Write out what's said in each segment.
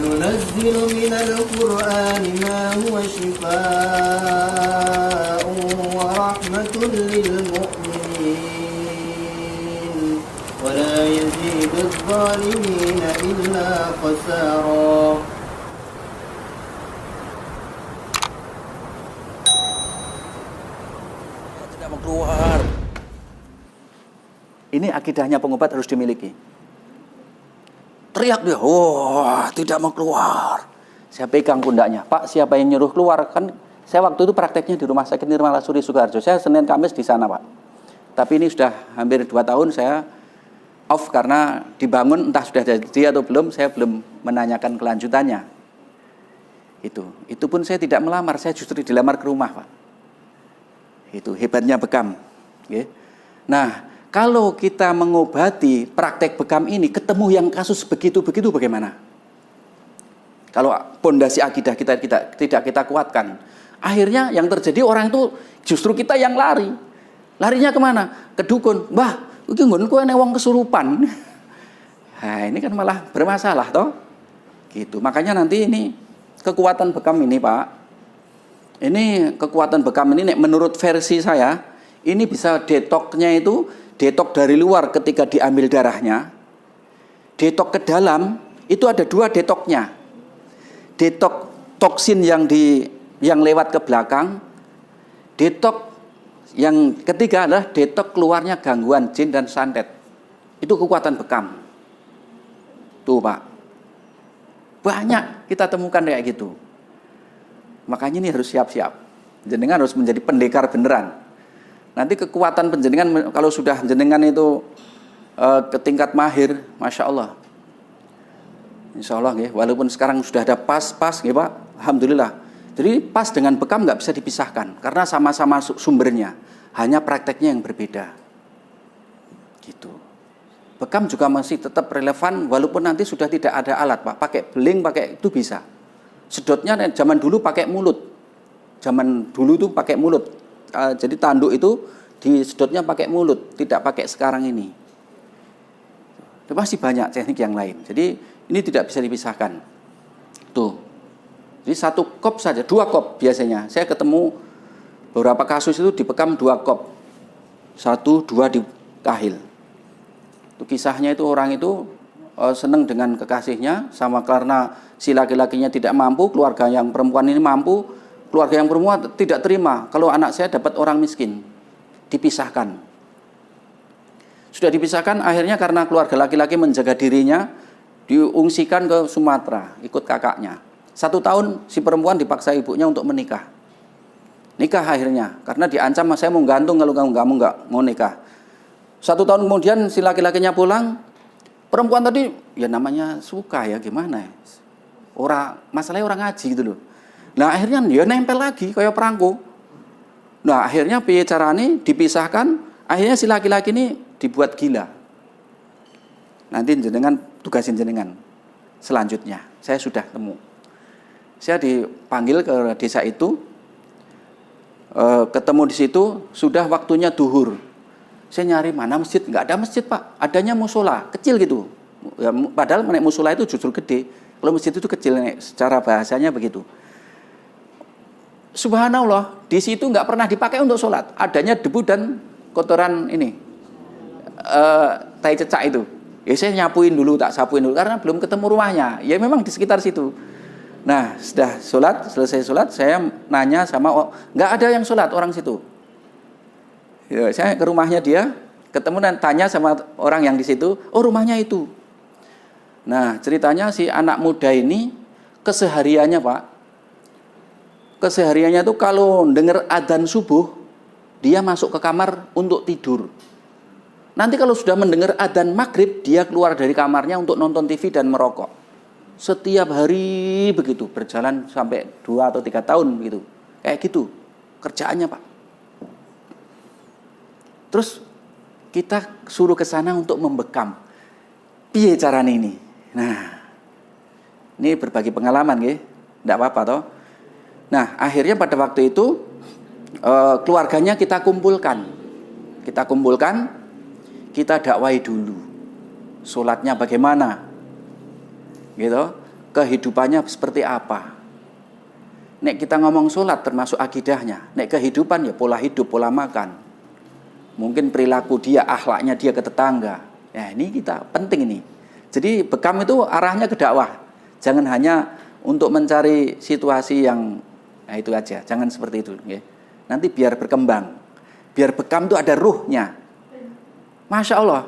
وننزل من القرآن ما هو شفاء ورحمة للمؤمنين ولا يزيد الظالمين إلا خسارا. Tidak mau keluar. Ini akidahnya pengobat harus dimiliki. Teriak dia, wah tidak mau keluar. Saya pegang pundaknya, Pak siapa yang nyuruh keluar? Kan saya waktu itu prakteknya di Rumah Sakit Nirmala Suri Sukoharjo. Saya Senin Kamis di sana Pak. Tapi ini sudah hampir 2 tahun saya off karena dibangun entah sudah jadi atau belum. Saya belum menanyakan kelanjutannya. Itu pun saya tidak melamar, saya justru dilamar ke rumah Pak. Itu hebatnya bekam. Nah, kalau kita mengobati praktek bekam ini, ketemu yang kasus begitu-begitu bagaimana? Kalau pondasi akidah kita tidak kita kuatkan, akhirnya yang terjadi orang itu justru kita yang lari. Larinya kemana? Ke dukun. Mbah, iki nggonku ene wong kesurupan. Nah, ini kan malah bermasalah toh. Gitu. Makanya nanti ini kekuatan bekam ini, Pak. Ini kekuatan bekam ini menurut versi saya, ini bisa detoknya itu detok dari luar ketika diambil darahnya. Detok ke dalam itu ada 2 detoknya. Detok toksin yang lewat ke belakang. Detok yang ketiga adalah detok keluarnya gangguan jin dan santet. Itu kekuatan bekam. Tuh Pak. Banyak kita temukan kayak gitu. Makanya ini harus siap-siap. Jenengan harus menjadi pendekar beneran. Nanti kekuatan penjenengan kalau sudah jenengan itu ke tingkat mahir, Masya Allah. Insya Allah ya, walaupun sekarang sudah ada pas ya Pak, Alhamdulillah. Jadi pas dengan bekam nggak bisa dipisahkan karena sama-sama sumbernya, hanya prakteknya yang berbeda. Gitu. Bekam juga masih tetap relevan walaupun nanti sudah tidak ada alat Pak, pakai beling, pakai itu bisa. Sedotnya zaman dulu pakai mulut, zaman dulu tuh pakai mulut. Jadi tanduk itu disedotnya pakai mulut, tidak pakai sekarang ini. Itu masih banyak teknik yang lain. Jadi ini tidak bisa dipisahkan. Tuh. Jadi 1 kop saja, 2 kop biasanya. Saya ketemu beberapa kasus itu dibekam 2 kop. 1, 2 di kahil. Itu kisahnya itu orang itu senang dengan kekasihnya sama karena si laki-lakinya tidak mampu, keluarga yang perempuan ini mampu. Keluarga yang perempuan tidak terima kalau anak saya dapat orang miskin. Dipisahkan. Sudah dipisahkan akhirnya karena keluarga laki-laki menjaga dirinya, diungsikan ke Sumatera, ikut kakaknya. 1 tahun si perempuan dipaksa ibunya untuk menikah. Nikah akhirnya, karena diancam saya mau gantung kalau kamu nggak mau nikah. 1 tahun kemudian si laki-lakinya pulang, perempuan tadi ya namanya suka ya gimana ya. Masalahnya orang ngaji gitu loh. Nah akhirnya dia nempel lagi kayak perangko. Nah akhirnya piye carane dipisahkan. Akhirnya si laki-laki ini dibuat gila. Nanti jenengan tugasin jenengan. Selanjutnya saya sudah temu. Saya dipanggil ke desa itu. Ketemu di situ sudah waktunya duhur. Saya nyari mana masjid, nggak ada masjid Pak. Adanya musola kecil gitu. Ya, padahal musola itu justru gede. Kalau masjid itu kecil, secara bahasanya begitu. Subhanallah, di situ nggak pernah dipakai untuk sholat. Adanya debu dan kotoran ini, tai cecak itu. Ya saya nyapuin dulu, tak sapuin dulu karena belum ketemu rumahnya. Ya memang di sekitar situ. Nah, sudah sholat, selesai sholat, saya nanya sama, nggak ada yang sholat orang situ. Ya, saya ke rumahnya dia, ketemu dan tanya sama orang yang di situ, oh rumahnya itu. Nah, ceritanya si anak muda ini kesehariannya Pak. Kesehariannya itu kalau dengar adzan subuh, dia masuk ke kamar untuk tidur. Nanti kalau sudah mendengar adzan maghrib, dia keluar dari kamarnya untuk nonton TV dan merokok. Setiap hari begitu, berjalan sampai 2 atau 3 tahun begitu. Kayak gitu kerjaannya Pak. Terus kita suruh ke sana untuk membekam. Piye caranya ini? Nah, ini berbagi pengalaman nggih. Enggak apa-apa toh. Nah, akhirnya pada waktu itu keluarganya kita kumpulkan. Kita dakwai dulu. Sholatnya bagaimana? Gitu. kehidupannya seperti apa. Nek kita ngomong sholat termasuk akidahnya. Nek kehidupan ya pola hidup, pola makan. Mungkin perilaku dia, akhlaknya dia ke tetangga. Ya ini kita penting ini. Jadi bekam itu arahnya ke dakwah. Jangan hanya untuk mencari situasi yang itu aja. Jangan seperti itu. Ya. Nanti biar berkembang. Biar bekam itu ada ruhnya. Masya Allah.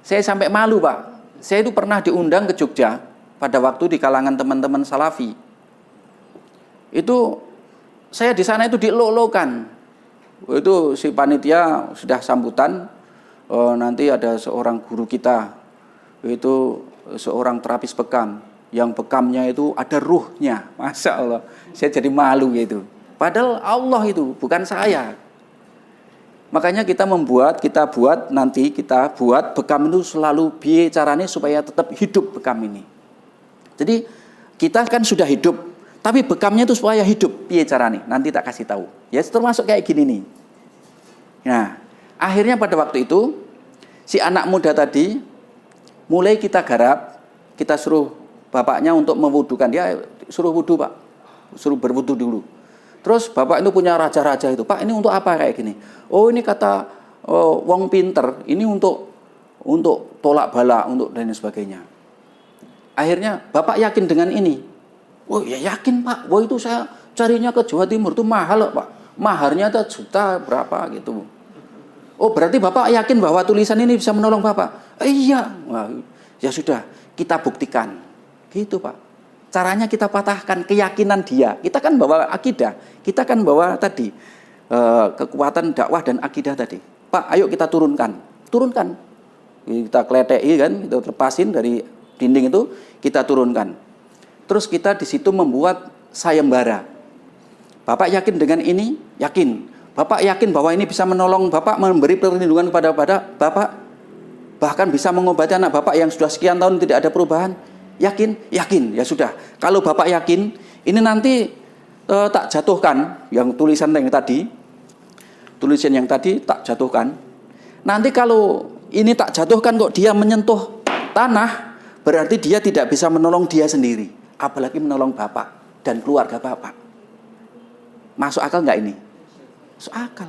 Saya sampai malu Pak. Saya itu pernah diundang ke Jogja. Pada waktu di kalangan teman-teman Salafi. Itu saya di sana itu dielok-elokan. Itu si panitia sudah sambutan, nanti ada seorang guru kita, itu seorang terapis bekam, yang bekamnya itu ada ruhnya. Masya Allah, saya jadi malu gitu. Padahal Allah itu, bukan saya. Makanya kita buat bekam itu selalu biar caranya supaya tetap hidup bekam ini. Jadi kita kan sudah hidup, tapi bekamnya itu supaya hidup. Piye caranya? Nanti tak kasih tahu. Ya termasuk kayak gini nih. Nah, akhirnya pada waktu itu si anak muda tadi mulai kita garap, kita suruh bapaknya untuk mewudukan dia, suruh wudu Pak, suruh berwudu dulu. Terus bapak itu punya raja-raja itu, Pak ini untuk apa kayak gini? Oh ini kata wong pinter, ini untuk tolak bala, untuk dan sebagainya. Akhirnya bapak yakin dengan ini. Oh ya yakin Pak, wah itu saya carinya ke Jawa Timur itu mahal loh Pak, maharnya itu juta berapa gitu. Oh berarti Bapak yakin bahwa tulisan ini bisa menolong Bapak? Iya, wah, ya sudah kita buktikan, gitu Pak. Caranya kita patahkan keyakinan dia. Kita kan bawa akidah, kita kan bawa tadi kekuatan dakwah dan akidah tadi. Pak, ayo kita turunkan, kita kletek kan, kita lepasin dari dinding itu, kita turunkan. Terus kita di situ membuat sayembara. Bapak yakin dengan ini? Yakin. Bapak yakin bahwa ini bisa menolong Bapak, memberi perlindungan kepada Bapak, bahkan bisa mengobati anak Bapak yang sudah sekian tahun tidak ada perubahan? Yakin? Yakin. Ya sudah. Kalau Bapak yakin, ini nanti tak jatuhkan yang tulisan yang tadi tak jatuhkan. Nanti kalau ini tak jatuhkan kok dia menyentuh tanah, berarti dia tidak bisa menolong dia sendiri. Apalagi menolong Bapak dan keluarga Bapak. Masuk akal nggak ini? Masuk akal.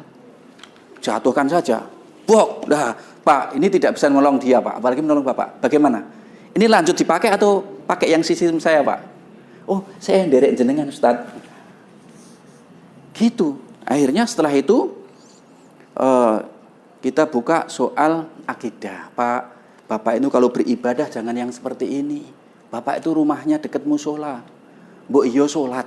Jatuhkan saja. Bok, dah Pak, ini tidak bisa menolong dia Pak, apalagi menolong Bapak. Bagaimana? Ini lanjut dipakai atau pakai yang sistem saya Pak? Oh, saya yang derek jenengan Ustaz. Gitu. Akhirnya setelah itu kita buka soal akidah. Pak, Bapak itu kalau beribadah jangan yang seperti ini. Bapak itu rumahnya dekat musola, mbok iyo sholat.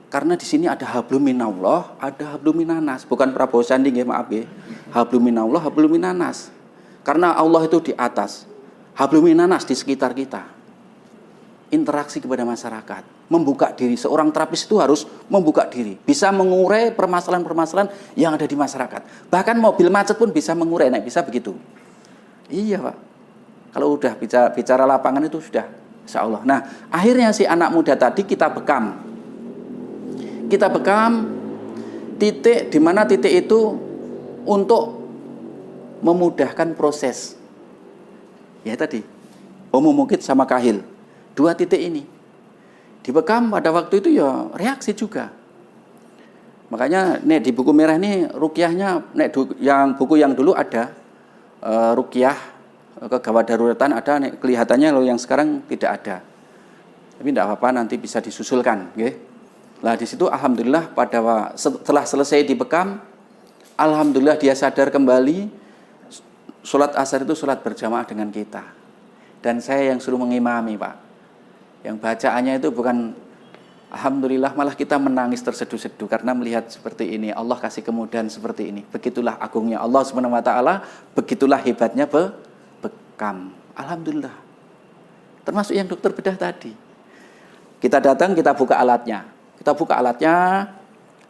Karena di sini ada hablum minallah, ada hablum minanas. Bukan Prabowo Sandi, maaf ya. Hablum minallah, hablum minanas. Karena Allah itu di atas, hablum minanas di sekitar kita. Interaksi kepada masyarakat, membuka diri. Seorang terapis itu harus membuka diri, bisa mengurai permasalahan-permasalahan yang ada di masyarakat. Bahkan mobil macet pun bisa mengurai, bisa begitu. Iya Pak. Kalau udah bicara lapangan itu sudah, insya Allah. Nah, akhirnya si anak muda tadi kita bekam. Kita bekam titik, di mana titik itu untuk memudahkan proses. Ya tadi, Mukid sama Kahil. Dua titik ini. Dibekam pada waktu itu ya reaksi juga. Makanya nih di buku merah ini ruqyahnya, buku yang dulu ada ruqyah kegawat daruratan ada, kelihatannya loh yang sekarang tidak ada. Tapi tidak apa-apa, nanti bisa disusulkan, okay? Nah di situ alhamdulillah setelah selesai dibekam, alhamdulillah dia sadar kembali. Sholat asar itu sholat berjamaah dengan kita. Dan saya yang suruh mengimami Pak. Yang bacaannya itu bukan alhamdulillah, malah kita menangis terseduh-seduh karena melihat seperti ini. Allah kasih kemudahan seperti ini. Begitulah agungnya Allah Subhanahu wa taala, begitulah hebatnya bekam. Alhamdulillah. Termasuk yang dokter bedah tadi. Kita datang, kita buka alatnya.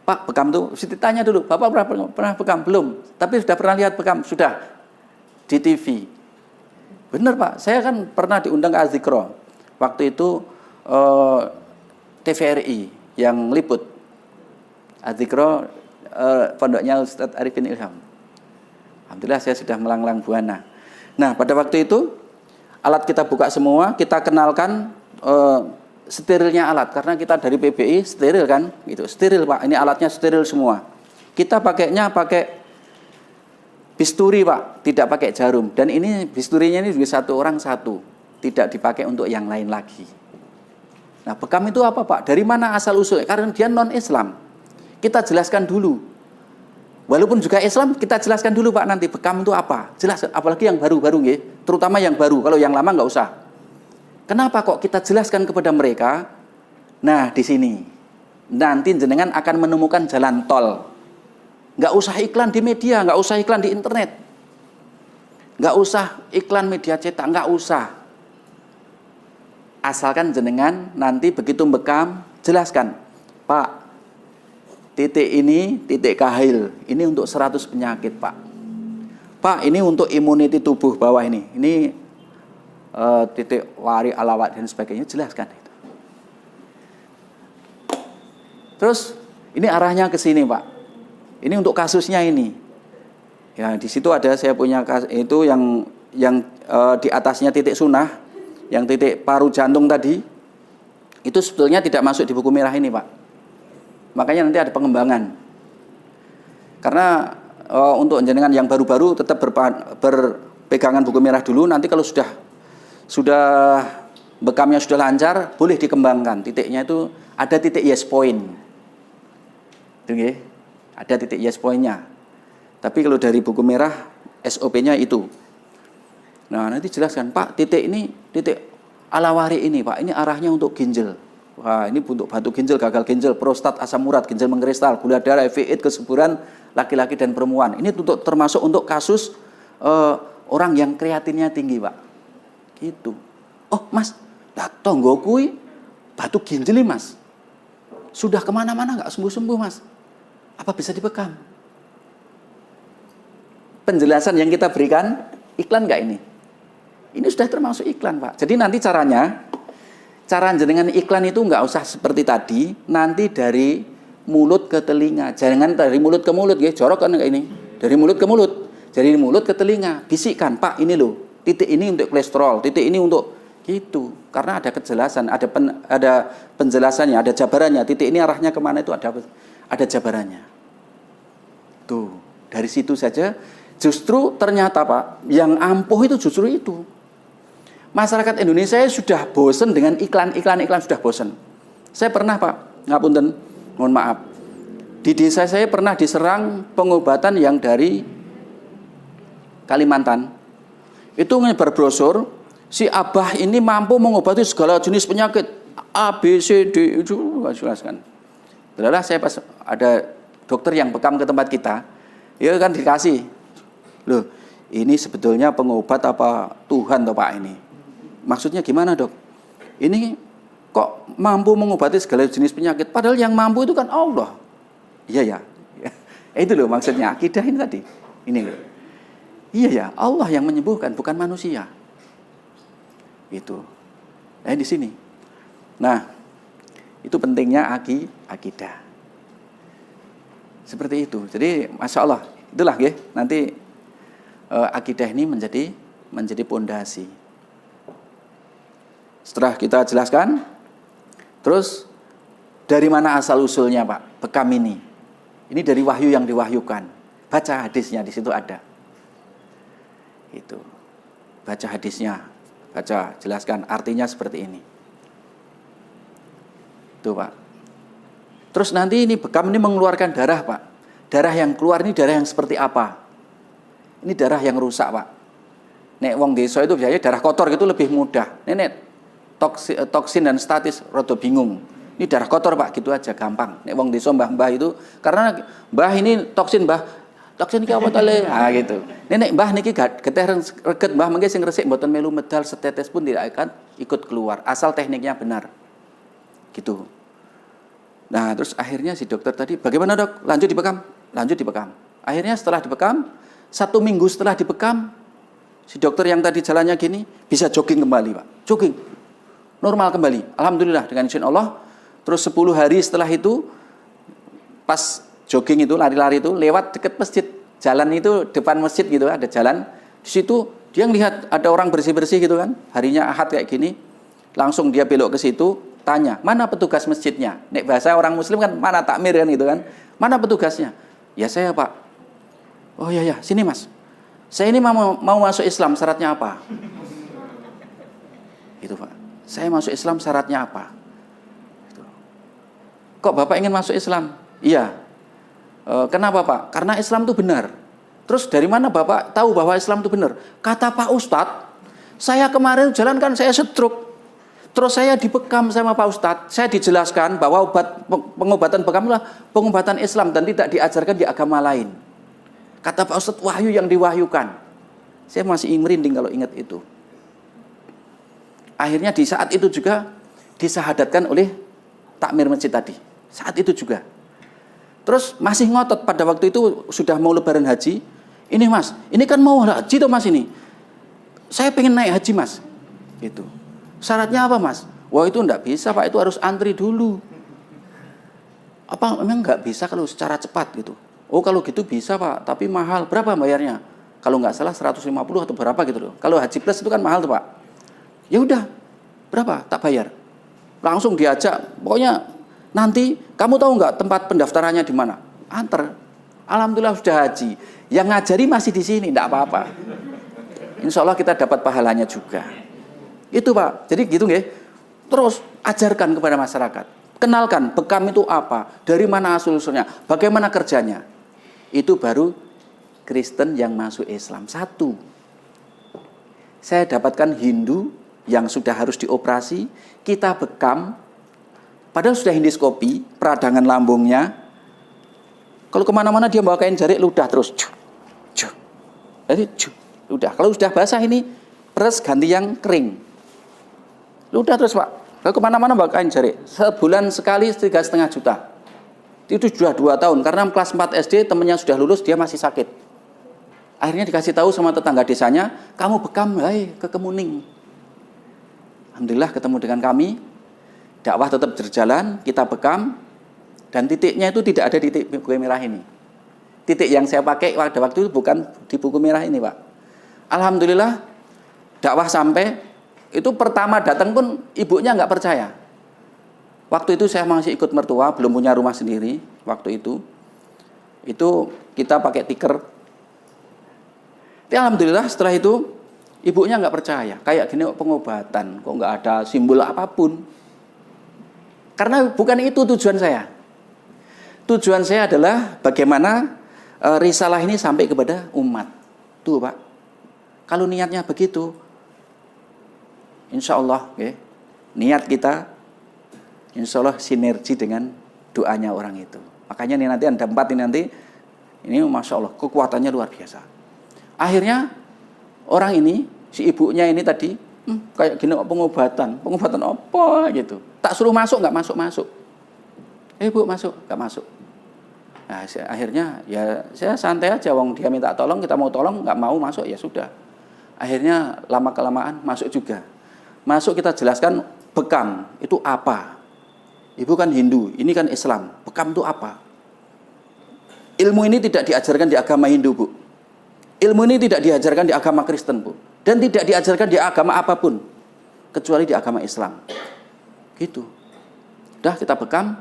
Pak, bekam tuh, ditanya dulu, Bapak pernah bekam? Belum. Tapi sudah pernah lihat bekam? Sudah. Di TV. Benar Pak, saya kan pernah diundang ke Azikro. Waktu itu TVRI yang liput. Azikro pondoknya Ustadz Arifin Ilham. Alhamdulillah saya sudah melanglang buana. Nah pada waktu itu alat kita buka semua, kita kenalkan sterilnya alat, karena kita dari PBI steril kan, gitu. Steril Pak, ini alatnya steril semua. Kita pakainya pakai bisturi Pak, tidak pakai jarum. Dan ini bisturinya ini juga 1 orang 1, tidak dipakai untuk yang lain lagi. Nah, bekam itu apa Pak? Dari mana asal usulnya? Karena dia non-Islam. Kita jelaskan dulu. Walaupun juga Islam, kita jelaskan dulu Pak nanti bekam itu apa. Jelaskan, apalagi yang baru-baru ya, terutama yang baru. Kalau yang lama nggak usah. Kenapa kok kita jelaskan kepada mereka? Nah, di sini nanti jenengan akan menemukan jalan tol. Nggak usah iklan di media, nggak usah iklan di internet, nggak usah iklan media cetak, nggak usah. Asalkan jenengan nanti begitu bekam, jelaskan, Pak, titik ini titik kahil, ini untuk 100 penyakit Pak. Pak, ini untuk imuniti tubuh bawah ini titik wari alawat dan sebagainya, jelaskan itu. Terus ini arahnya ke sini Pak. Ini untuk kasusnya ini. Ya, di situ ada saya punya itu yang di atasnya titik sunah, yang titik paru jantung tadi. Itu sebetulnya tidak masuk di buku merah ini Pak. Makanya nanti ada pengembangan. Karena untuk jenengan yang baru-baru tetap berpegangan buku merah dulu. Nanti kalau sudah bekamnya sudah lancar, boleh dikembangkan. Titiknya itu ada titik yes point. Itu ya. Ada titik yes point-nya. Tapi kalau dari buku merah SOP-nya itu. Nah, nanti jelaskan, Pak, titik ini titik alawari ini, Pak. Ini arahnya untuk ginjal. Wah, ini untuk batu ginjal, gagal ginjal, prostat, asam urat, ginjal mengkristal, gula darah, FID, kesuburan laki-laki dan perempuan. Ini termasuk untuk kasus orang yang kreatinnya tinggi, Pak. Gitu. Oh, Mas, tonggo kui batu ginjal, Mas. Sudah kemana-mana nggak sembuh-sembuh, Mas. Apa bisa dibekam? Penjelasan yang kita berikan, iklan nggak ini? Ini sudah termasuk iklan, Pak. Jadi nanti cara jenengan iklan itu nggak usah seperti tadi, nanti dari mulut ke telinga. Jangan dari mulut ke mulut, ya. Jorok kan kayak ini. Dari mulut ke mulut. Dari mulut ke telinga. Bisikkan, Pak, ini loh. Titik ini untuk kolesterol, titik ini untuk gitu. Karena ada kejelasan, ada penjelasannya, ada jabarannya. Titik ini arahnya kemana itu ada jabarannya. Tuh, dari situ saja justru ternyata Pak, yang ampuh itu justru itu. Masyarakat Indonesia sudah bosan dengan iklan sudah bosan. Saya pernah Pak, ngapunten, mohon maaf. Di desa saya pernah diserang pengobatan yang dari Kalimantan. Itu menyebar brosur, si Abah ini mampu mengobati segala jenis penyakit A, B, C, D, itu jelaskan. Adalah saya pas ada dokter yang bekam ke tempat kita, ya kan dikasih. Loh, ini sebetulnya pengobat apa Tuhan toh Pak ini? Maksudnya gimana dok? Ini kok mampu mengobati segala jenis penyakit? Padahal yang mampu itu kan Allah. Iya ya. Itu loh maksudnya akidah ini tadi. Ini loh. Iya ya, Allah yang menyembuhkan, bukan manusia. Itu. Di sini. Nah, itu pentingnya akidah. Seperti itu. Jadi, masya Allah, itulah ya. Nanti akidah ini menjadi pondasi. Setelah kita jelaskan, terus dari mana asal usulnya Pak? Bekam ini. Ini dari wahyu yang diwahyukan. Baca hadisnya di situ ada. Itu. Baca hadisnya. Baca, jelaskan artinya seperti ini. Tuh Pak. Terus nanti ini bekam ini mengeluarkan darah Pak. Darah yang keluar ini darah yang seperti apa? Ini darah yang rusak Pak. Nek wong desa itu biasanya darah kotor gitu lebih mudah. Nek toksin dan statis rada bingung. Ini darah kotor Pak, gitu aja gampang. Nek wong desa mbah-mbah itu karena mbah ini toksin iki apa tale? Ah gitu. Nek mbah niki getih reget mbah mengke sing resik mboten melu medal setetes pun tidak akan ikut keluar asal tekniknya benar. Gitu. Nah, terus akhirnya si dokter tadi, bagaimana dok? Lanjut dibekam. Akhirnya setelah dibekam, 1 minggu setelah dibekam, si dokter yang tadi jalannya gini, bisa jogging kembali Pak. Jogging. Normal kembali. Alhamdulillah dengan izin Allah. Terus 10 hari setelah itu, pas jogging itu, lari-lari itu, lewat dekat masjid. Jalan itu depan masjid gitu, ada jalan. Di situ dia ngelihat ada orang bersih-bersih gitu kan. Harinya Ahad kayak gini. Langsung dia belok ke situ, tanya, mana petugas masjidnya? Nek bahasa orang muslim kan, mana takmir kan gitu kan. Mana petugasnya? Ya saya Pak. Oh iya ya, sini Mas. Saya ini mau masuk Islam, syaratnya apa? Itu Pak. Saya masuk Islam, syaratnya apa? Gitu. Kok Bapak ingin masuk Islam? Iya. Kenapa Pak? Karena Islam itu benar. Terus dari mana Bapak tahu bahwa Islam itu benar? Kata Pak Ustadz, saya kemarin jalan kan saya stroke. Terus saya dibekam sama Pak Ustadz. Saya dijelaskan bahwa pengobatan bekam adalah pengobatan Islam dan tidak diajarkan di agama lain. Kata Pak Ustadz, wahyu yang diwahyukan. Saya masih merinding kalau ingat itu. Akhirnya di saat itu juga disahadatkan oleh takmir masjid tadi. Saat itu juga. Terus masih ngotot pada waktu itu sudah mau lebaran haji. Ini Mas, ini kan mau haji tuh Mas ini. Saya pengen naik haji Mas. Gitu. Syaratnya apa Mas? Wah itu enggak bisa Pak, itu harus antri dulu. Apa memang enggak bisa kalau secara cepat gitu? Oh kalau gitu bisa Pak, tapi mahal. Berapa bayarnya? Kalau nggak salah 150 atau berapa gitu loh. Kalau haji plus itu kan mahal tuh Pak. Ya udah, berapa? Tak bayar. Langsung diajak, pokoknya nanti kamu tahu nggak tempat pendaftarannya di mana? Anter. Alhamdulillah sudah haji. Yang ngajari masih di sini, enggak apa-apa. Insya Allah kita dapat pahalanya juga. Itu Pak. Jadi gitu nggih. Terus ajarkan kepada masyarakat. Kenalkan bekam itu apa, dari mana asal-usulnya, bagaimana kerjanya. Itu baru Kristen yang masuk Islam. Satu. Saya dapatkan Hindu yang sudah harus dioperasi, kita bekam, padahal sudah endoskopi, peradangan lambungnya. Kalau kemana-mana dia bawa kain jarik, ludah terus. Jadi ludah. Kalau sudah basah ini, peres ganti yang kering. Ludah terus Pak. Kalau kemana-mana bawa kain jarik. Sebulan sekali 3,5 juta. Itu sudah 2 tahun. Karena kelas 4 SD temannya sudah lulus, dia masih sakit. Akhirnya dikasih tahu sama tetangga desanya, kamu bekam, hai ke Kemuning. Alhamdulillah ketemu dengan kami. Dakwah tetap berjalan, kita bekam. Dan titiknya itu tidak ada di titik buku merah ini. Titik yang saya pakai pada waktu itu bukan di buku merah ini Pak. Alhamdulillah dakwah sampai. Itu pertama datang pun ibunya nggak percaya. Waktu itu saya masih ikut mertua, belum punya rumah sendiri. Waktu itu kita pakai tiker. Tapi alhamdulillah setelah itu ibunya nggak percaya. Kayak gini pengobatan, kok nggak ada simbol apapun. Karena bukan itu tujuan saya. Tujuan saya adalah bagaimana risalah ini sampai kepada umat. Tuh Pak, kalau niatnya begitu, insya Allah, niat kita, insya Allah sinergi dengan doanya orang itu. Makanya ini nanti ada 4 ini masya Allah kekuatannya luar biasa. Akhirnya orang ini, si ibunya ini tadi, kayak gini pengobatan apa gitu. Tak suruh masuk nggak masuk. Bu masuk nggak masuk. Nah akhirnya ya saya santai aja, wong dia minta tolong, kita mau tolong, nggak mau masuk ya sudah. Akhirnya lama kelamaan masuk juga. Masuk kita jelaskan bekam itu apa. Ibu kan Hindu, ini kan Islam. Bekam itu apa? Ilmu ini tidak diajarkan di agama Hindu Bu. Ilmu ini tidak diajarkan di agama Kristen Bu. Dan tidak diajarkan di agama apapun kecuali di agama Islam. Gitu. Udah kita bekam.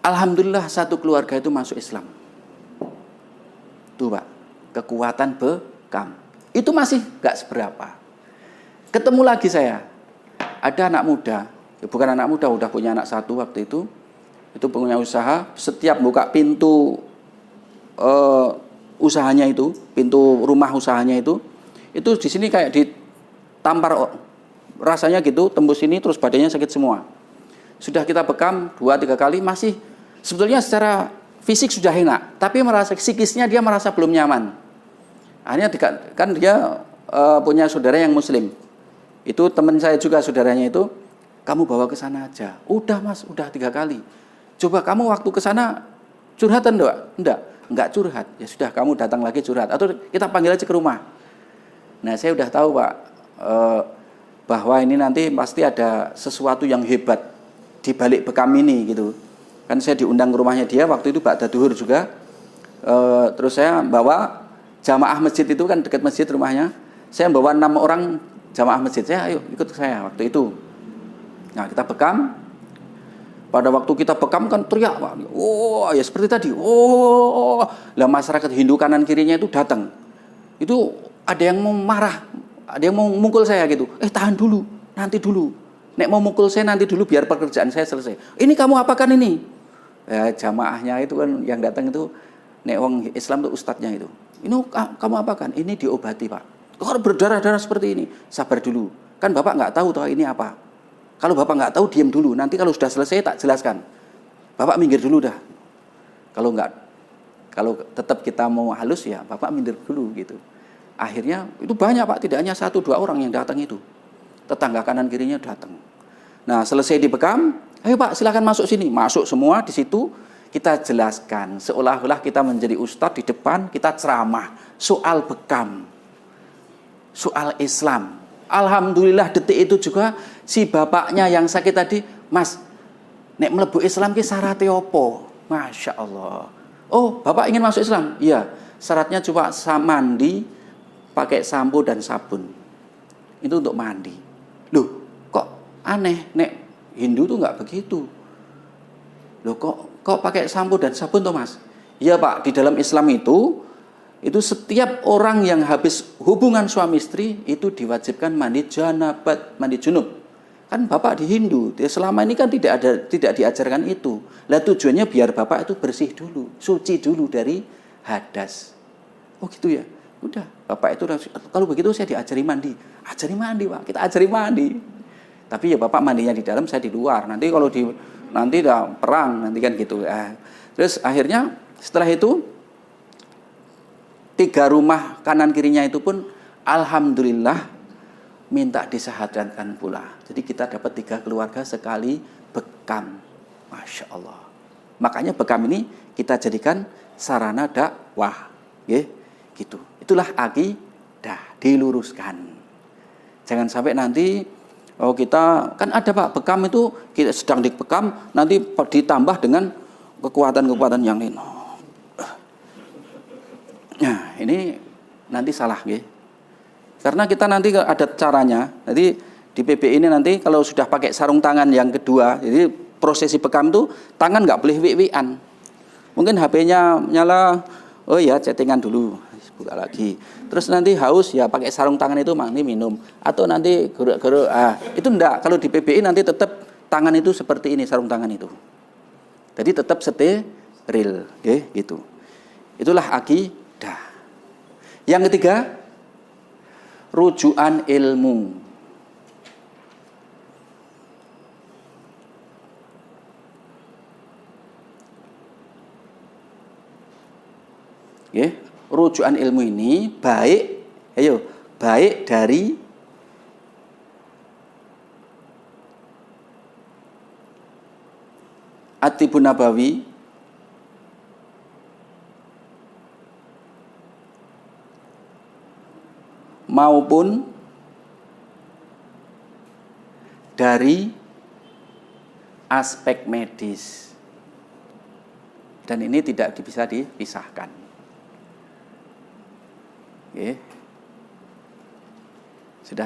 Alhamdulillah satu keluarga itu masuk Islam. Tuh Pak, kekuatan bekam. Itu masih gak seberapa. Ketemu lagi saya. Ada anak muda, bukan anak muda, udah punya anak 1 waktu itu. Itu punya usaha, setiap buka pintu usahanya itu, pintu rumah usahanya itu di sini kayak ditampar rasanya gitu, tembus sini terus badannya sakit semua. Sudah kita bekam 2-3 kali, masih sebetulnya secara fisik sudah enak, tapi merasa psikisnya dia merasa belum nyaman. Akhirnya kan dia punya saudara yang muslim. Itu teman saya juga saudaranya itu, kamu bawa ke sana aja. Udah Mas, udah 3 kali. Coba kamu waktu ke sana curhatan enggak curhat. Ya sudah kamu datang lagi curhat atau kita panggil aja ke rumah. Nah, saya udah tahu Pak bahwa ini nanti pasti ada sesuatu yang hebat di balik bekam ini gitu. Kan saya diundang ke rumahnya dia waktu itu ba'da duhur juga. Terus saya bawa jamaah masjid itu kan dekat masjid rumahnya. Saya bawa 6 orang jamaah masjid saya, ayo ikut saya waktu itu. Nah kita bekam. Pada waktu kita bekam kan teriak, oh ya seperti tadi, oh, lah masyarakat Hindu kanan kirinya itu datang, itu ada yang mau marah, ada yang mau mukul saya gitu, tahan dulu, nanti dulu, nek mau mukul saya nanti dulu biar pekerjaan saya selesai. Ini kamu apakan ini? Ya, jamaahnya itu kan yang datang itu, nek wong Islam itu ustadznya itu, ini kamu apakan? Ini diobati pak. Kalau berdarah-darah seperti ini, sabar dulu, kan bapak nggak tahu toh ini apa. Kalau bapak nggak tahu, diam dulu. Nanti kalau sudah selesai, tak jelaskan. Bapak minggir dulu dah. Kalau tetap kita mau halus ya, bapak minggir dulu gitu. Akhirnya itu banyak pak, tidak hanya 1-2 orang yang datang itu. Tetangga kanan kirinya datang. Nah selesai dibekam, ayo pak silakan masuk sini. Masuk semua di situ. Kita jelaskan. Seolah-olah kita menjadi ustadz di depan, kita ceramah soal bekam, soal Islam. Alhamdulillah detik itu juga si bapaknya yang sakit tadi, mas, nek mlebu Islam ki syaratnya opo? Masya Allah. Oh, bapak ingin masuk Islam? Iya, syaratnya cuma mandi, pakai sampo dan sabun. Itu untuk mandi. Loh, kok aneh? Nek Hindu tuh nggak begitu. Loh, kok pakai sampo dan sabun toh mas? Iya pak, di dalam Islam itu setiap orang yang habis hubungan suami istri itu diwajibkan mandi janabat, mandi junub. Kan bapak di Hindu, selama ini kan tidak diajarkan itu. Lah tujuannya biar bapak itu bersih dulu, suci dulu dari hadas. Oh gitu ya. Udah, bapak itu kalau begitu saya diajari mandi. Ajari mandi, Pak. Kita ajari mandi. Tapi ya bapak mandinya di dalam, saya di luar. Nanti kalau nanti udah perang nanti kan gitu. Terus akhirnya setelah itu 3 rumah kanan kirinya itu pun alhamdulillah minta disahadatkan pula. Jadi kita dapat 3 keluarga sekali bekam. Masya Allah. Makanya bekam ini kita jadikan sarana dakwah. Gitu. Itulah akidah, diluruskan. Jangan sampai nanti kita kan ada Pak, bekam itu kita sedang dibekam nanti ditambah dengan kekuatan-kekuatan yang lain. Nah, ini nanti salah, karena kita nanti ada caranya. Jadi di PB ini nanti kalau sudah pakai sarung tangan yang kedua, jadi prosesi bekam itu tangan nggak boleh wik-wikan. Mungkin HP-nya nyala, oh ya chattingan dulu, buka lagi. Terus nanti haus ya pakai sarung tangan itu nanti minum. Atau nanti geruk-geruk, itu enggak. Kalau di PBI nanti tetap tangan itu seperti ini, sarung tangan itu. Jadi tetap steril, gitu. Itulah akidah. Yang ketiga, rujukan ilmu. Rujukan ilmu ini baik dari At-Tibbun Nabawi maupun dari aspek medis. Dan ini tidak bisa dipisahkan. Sudah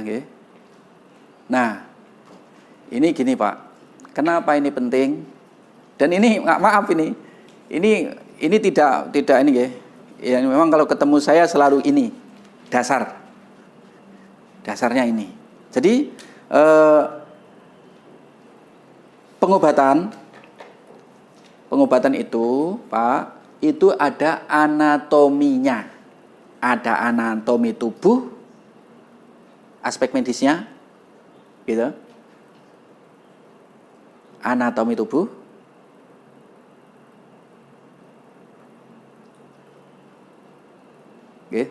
Nah, ini gini Pak. Kenapa ini penting? Dan ini maaf ini tidak ini ya memang kalau ketemu saya selalu ini dasarnya ini. Jadi pengobatan itu Pak, itu ada anatominya. Ada anatomi tubuh, aspek medisnya, gitu. Anatomi tubuh.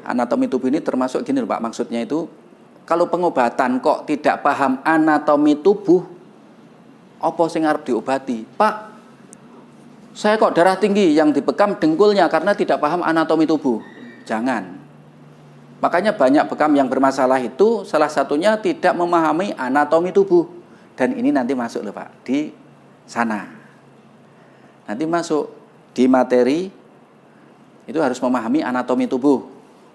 Anatomi tubuh ini termasuk gini Pak, maksudnya itu kalau pengobatan kok tidak paham anatomi tubuh, apa sing arep diobati? Pak, saya kok darah tinggi, yang dibekam dengkulnya karena tidak paham anatomi tubuh. Jangan. Makanya banyak bekam yang bermasalah itu salah satunya tidak memahami anatomi tubuh. Dan ini nanti masuk loh Pak di sana. Nanti masuk di materi itu harus memahami anatomi tubuh.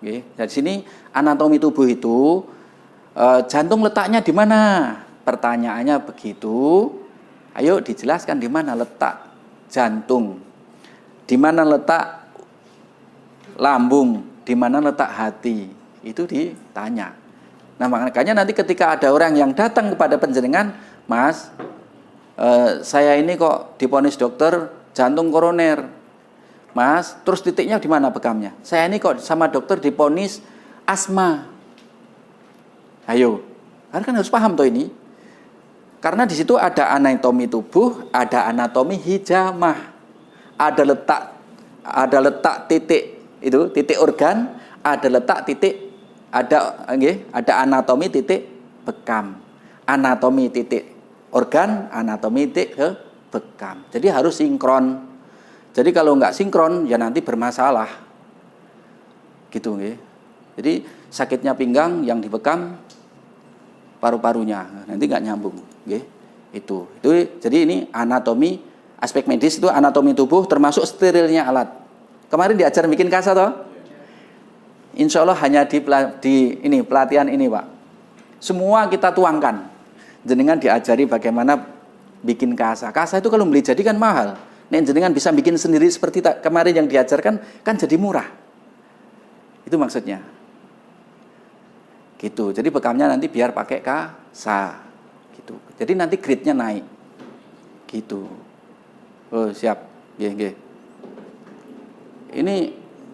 Dari sini anatomi tubuh itu jantung letaknya di mana? Pertanyaannya begitu. Ayo dijelaskan di mana letak jantung, di mana letak lambung, di mana letak hati. Itu ditanya. Nah, makanya nanti ketika ada orang yang datang kepada panjenengan, Mas, saya ini kok divonis dokter jantung koroner. Mas, terus titiknya di mana bekamnya? Saya ini kok sama dokter divonis asma. Ayo, kan harus paham toh ini. Karena di situ ada anatomi tubuh, ada anatomi hijamah, ada letak titik itu, titik organ, ada letak titik, ada anatomi titik bekam, anatomi titik organ, anatomi titik ke bekam. Jadi harus sinkron. Jadi kalau nggak sinkron ya nanti bermasalah, gitu nggih. Jadi sakitnya pinggang yang dibekam paru-parunya, nanti nggak nyambung. Itu jadi ini anatomi, aspek medis itu anatomi tubuh termasuk sterilnya alat. Kemarin diajar bikin kasa toh, insya Allah hanya di ini pelatihan ini Pak, semua kita tuangkan. Jenengan diajari bagaimana bikin kasa. Kasa itu kalau beli jadi kan mahal. Nek jenengan bisa bikin sendiri seperti kemarin yang diajarkan kan jadi murah. Itu maksudnya. Gitu. Jadi bekamnya nanti biar pakai kasa. Gitu. Jadi nanti grade-nya naik. Gitu. Oh, siap. Nggih. Ini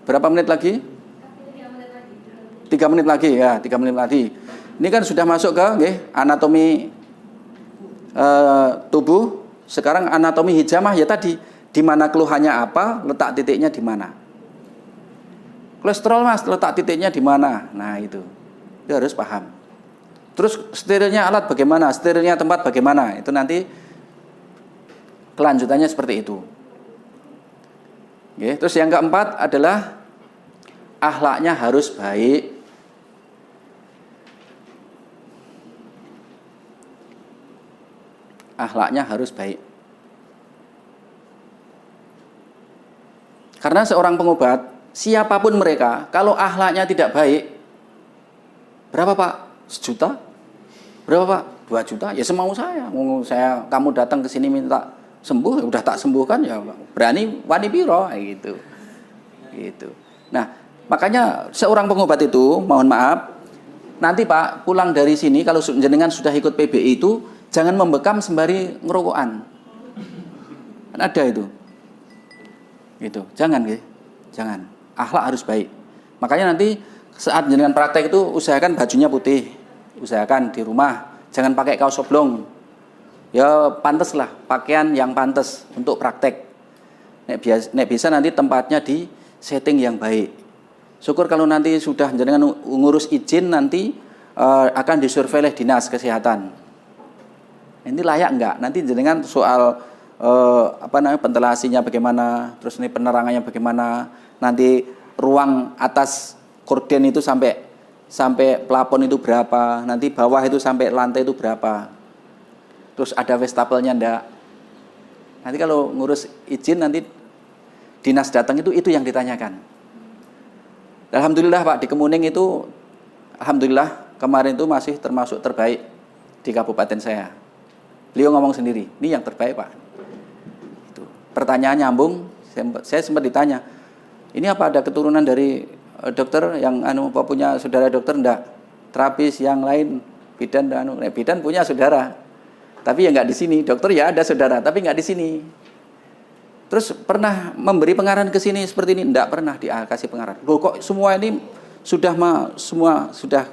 berapa menit lagi? 3 menit lagi ya, 3 menit lagi. Ini kan sudah masuk ke anatomi tubuh. Sekarang anatomi hijamah ya tadi, di mana keluhannya apa, letak titiknya di mana. Kolesterol Mas, letak titiknya di mana? Nah, itu harus paham. Terus sterilnya alat bagaimana? Sterilnya tempat bagaimana? Itu nanti kelanjutannya seperti itu. Oke, terus yang keempat adalah akhlaknya harus baik. Akhlaknya harus baik. Karena seorang pengobat, siapapun mereka, kalau akhlaknya tidak baik, berapa Pak? 1 juta? Berapa Pak? 2 juta? Ya semau saya. Kamu datang ke sini minta sembuh, udah tak sembuhkan ya berani wani piro gitu. Gitu. Nah, makanya seorang pengobat itu, mohon maaf, nanti Pak pulang dari sini kalau jenengan sudah ikut PBI itu jangan membekam sembari ngerokokan. Kan ada itu. Gitu. Jangan gitu. Jangan. Akhlak harus baik. Makanya nanti saat jenengan praktek itu usahakan bajunya putih. Usahakan di rumah jangan pakai kaos oblong. Ya pantas lah, pakaian yang pantas untuk praktek. Nek bisa nanti tempatnya di setting yang baik. Syukur kalau nanti sudah jenengan ngurus izin nanti akan disurvei oleh dinas kesehatan. Ini layak enggak? Nanti jenengan soal ventilasinya bagaimana, terus ini penerangannya bagaimana, nanti ruang atas korden itu sampai plafon itu berapa, nanti bawah itu sampai lantai itu berapa. Terus ada wastafel-nya enggak? Nanti kalau ngurus izin nanti dinas datang itu yang ditanyakan. Alhamdulillah Pak di Kemuning itu alhamdulillah kemarin itu masih termasuk terbaik di kabupaten saya. Beliau ngomong sendiri, ini yang terbaik Pak. Itu. Pertanyaan nyambung, saya sempat ditanya, ini apa ada keturunan dari dokter yang punya saudara dokter enggak? Terapis yang lain, bidan bidan punya saudara. Tapi ya enggak di sini. Dokter ya ada saudara, tapi enggak di sini. Terus pernah memberi pengarahan ke sini seperti ini? Enggak pernah dikasih pengarahan. Loh kok semua ini semua sudah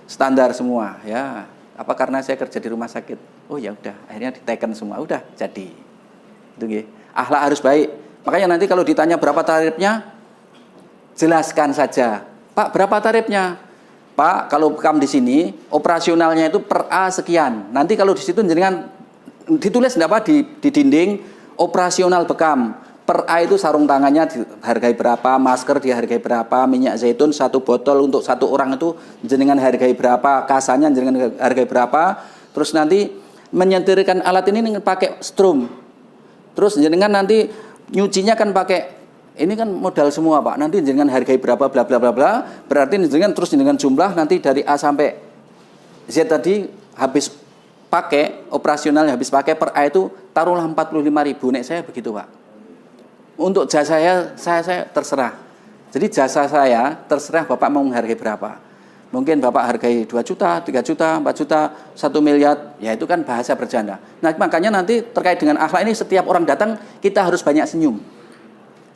standar semua ya. Apa karena saya kerja di rumah sakit? Oh ya udah, akhirnya diteken semua, udah jadi. Itu nggih. Akhlak harus baik. Makanya nanti kalau ditanya berapa tarifnya, jelaskan saja. Pak, berapa tarifnya? Pak, kalau bekam di sini operasionalnya itu per A sekian. Nanti kalau di situ jenengan ditulis enggak apa di dinding operasional bekam. Per A itu sarung tangannya dihargai berapa, masker dihargai berapa, minyak zaitun 1 botol untuk 1 orang itu jenengan hargai berapa, kasanya jenengan hargai berapa. Terus nanti menyetirkan alat ini pakai strum. Terus jenengan nanti nyucinya kan pakai ini kan modal semua Pak. Nanti jenengan hargai berapa bla bla bla bla. Berarti jenengan terus jenengan jumlah nanti dari A sampai Z tadi habis pakai, operasionalnya habis pakai per A itu taruhlah 45.000, nek saya begitu Pak. Untuk jasa saya terserah. Jadi jasa saya terserah Bapak mau menghargai berapa. Mungkin Bapak hargai 2 juta, 3 juta, 4 juta, 1 miliar, ya itu kan bahasa bercanda. Nah makanya nanti terkait dengan akhlak ini setiap orang datang kita harus banyak senyum.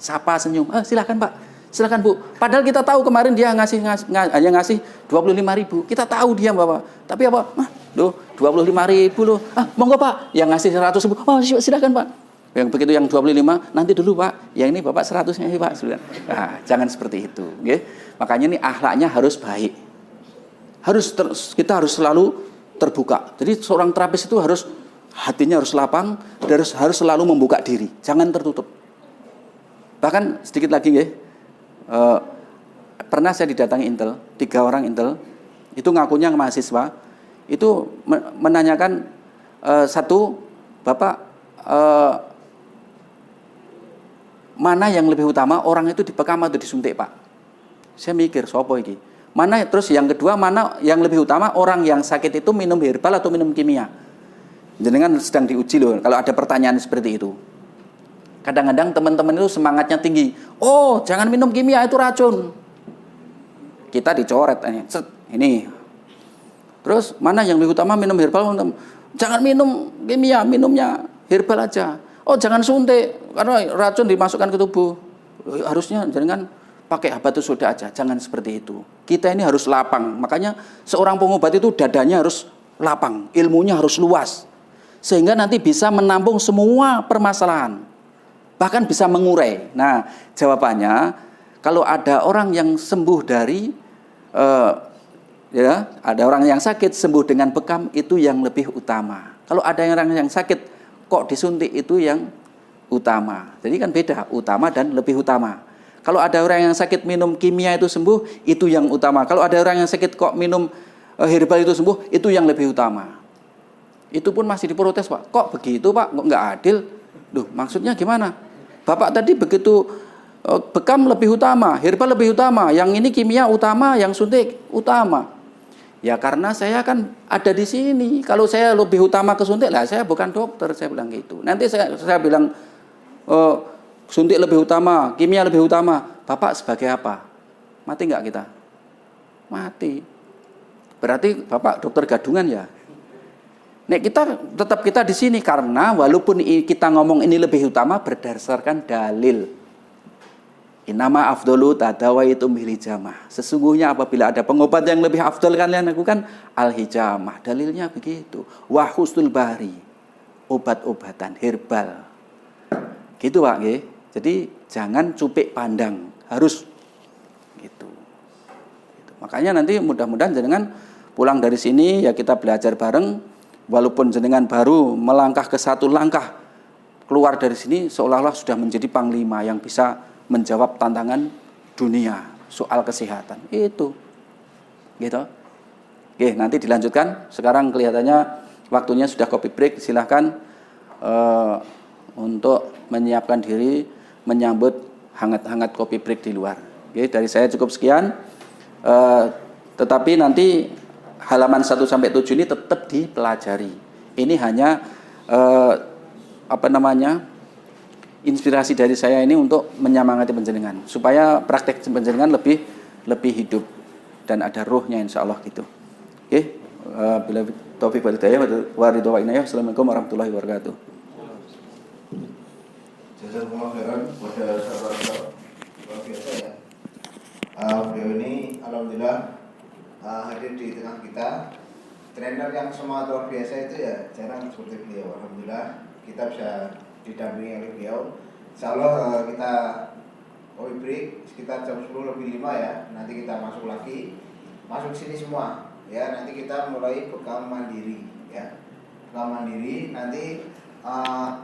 Sapa senyum, silakan Pak, silakan Bu. Padahal kita tahu kemarin dia hanya ngasih 25.000, kita tahu dia Bapak. Tapi apa? Loh 25.000 loh, monggo Pak, yang ngasih 100.000, silakan Pak. Yang begitu yang 25, nanti dulu Pak, yang ini Bapak 100-nya Pak. Nah, jangan seperti itu. Okay? Makanya ini akhlaknya harus baik. Kita harus selalu terbuka. Jadi seorang terapis itu hatinya harus lapang, harus selalu membuka diri, jangan tertutup. Bahkan sedikit lagi pernah saya didatangi Intel, 3 orang Intel, itu ngakunya mahasiswa, itu menanyakan satu, Bapak mana yang lebih utama, orang itu dibekam atau disuntik Pak? Saya mikir, sopo iki? Mana, terus yang kedua, mana yang lebih utama, orang yang sakit itu minum herbal atau minum kimia? Jenengan sedang diuji loh, kalau ada pertanyaan seperti itu. Kadang-kadang teman-teman itu semangatnya tinggi. Oh, jangan minum kimia, itu racun. Kita dicoret ini. Terus mana yang lebih utama, minum herbal? Jangan minum kimia, minumnya herbal aja. Oh, jangan suntik, karena racun dimasukkan ke tubuh. Harusnya jangan pakai habatus soda aja, jangan seperti itu. Kita ini harus lapang. Makanya seorang pengobat itu dadanya harus lapang, ilmunya harus luas. Sehingga nanti bisa menampung semua permasalahan. Bahkan bisa mengurai. Nah, jawabannya kalau ada orang yang sembuh dari ada orang yang sakit sembuh dengan bekam, itu yang lebih utama. Kalau ada orang yang sakit kok disuntik, itu yang utama. Jadi kan beda, utama dan lebih utama. Kalau ada orang yang sakit minum kimia itu sembuh, itu yang utama. Kalau ada orang yang sakit kok minum herbal itu sembuh, itu yang lebih utama. Itu pun masih diprotes Pak. Kok begitu Pak? Kok nggak adil? Duh, maksudnya gimana? Bapak tadi begitu bekam lebih utama, herbal lebih utama, yang ini kimia utama, yang suntik utama. Ya karena saya kan ada di sini. Kalau saya lebih utama ke suntik, lah saya bukan dokter, saya bilang gitu. Nanti saya bilang suntik lebih utama, kimia lebih utama. Bapak sebagai apa? Mati nggak kita? Mati. Berarti Bapak dokter gadungan ya? Nek kita di sini karena walaupun kita ngomong ini lebih utama berdasarkan dalil. Innama afdolu tadawaitum bil hijamah. Sesungguhnya apabila ada pengobat yang lebih afdal kalian lakukan al-hijamah. Dalilnya begitu. Wa husnul bahri. Obat-obatan herbal. Gitu Pak nggih. Jadi jangan cupik pandang, harus gitu. Makanya nanti mudah-mudahan jenengan pulang dari sini ya kita belajar bareng, walaupun jenengan baru melangkah ke satu langkah keluar dari sini seolah-olah sudah menjadi panglima yang bisa menjawab tantangan dunia soal kesehatan. Itu. Gitu. Oke, nanti dilanjutkan. Sekarang kelihatannya waktunya sudah coffee break. Silahkan untuk menyiapkan diri menyambut hangat-hangat kopi break di luar. Oke, dari saya cukup sekian. Tetapi nanti halaman 1 sampai 7 ini tetap dipelajari. Ini hanya inspirasi dari saya ini untuk menyemangati panjenengan supaya praktek panjenengan lebih hidup dan ada ruhnya insyaallah gitu. Oke, bila taufiq wal hidayah wa ridho wa inayah. Assalamualaikum warahmatullahi wabarakatuh. Jazakumullah khairan kepada sahabat-sahabat luar biasa ya. Beliau ini alhamdulillah hadir di tengah kita. Trainer yang semangat luar biasa itu ya jarang seperti beliau. Alhamdulillah kita bisa didampingi oleh beliau. Insyaallah kita break sekitar jam 10 lebih 5 ya. Nanti kita masuk lagi. Masuk sini semua ya. Nanti kita mulai bekam mandiri ya. Bekam mandiri nanti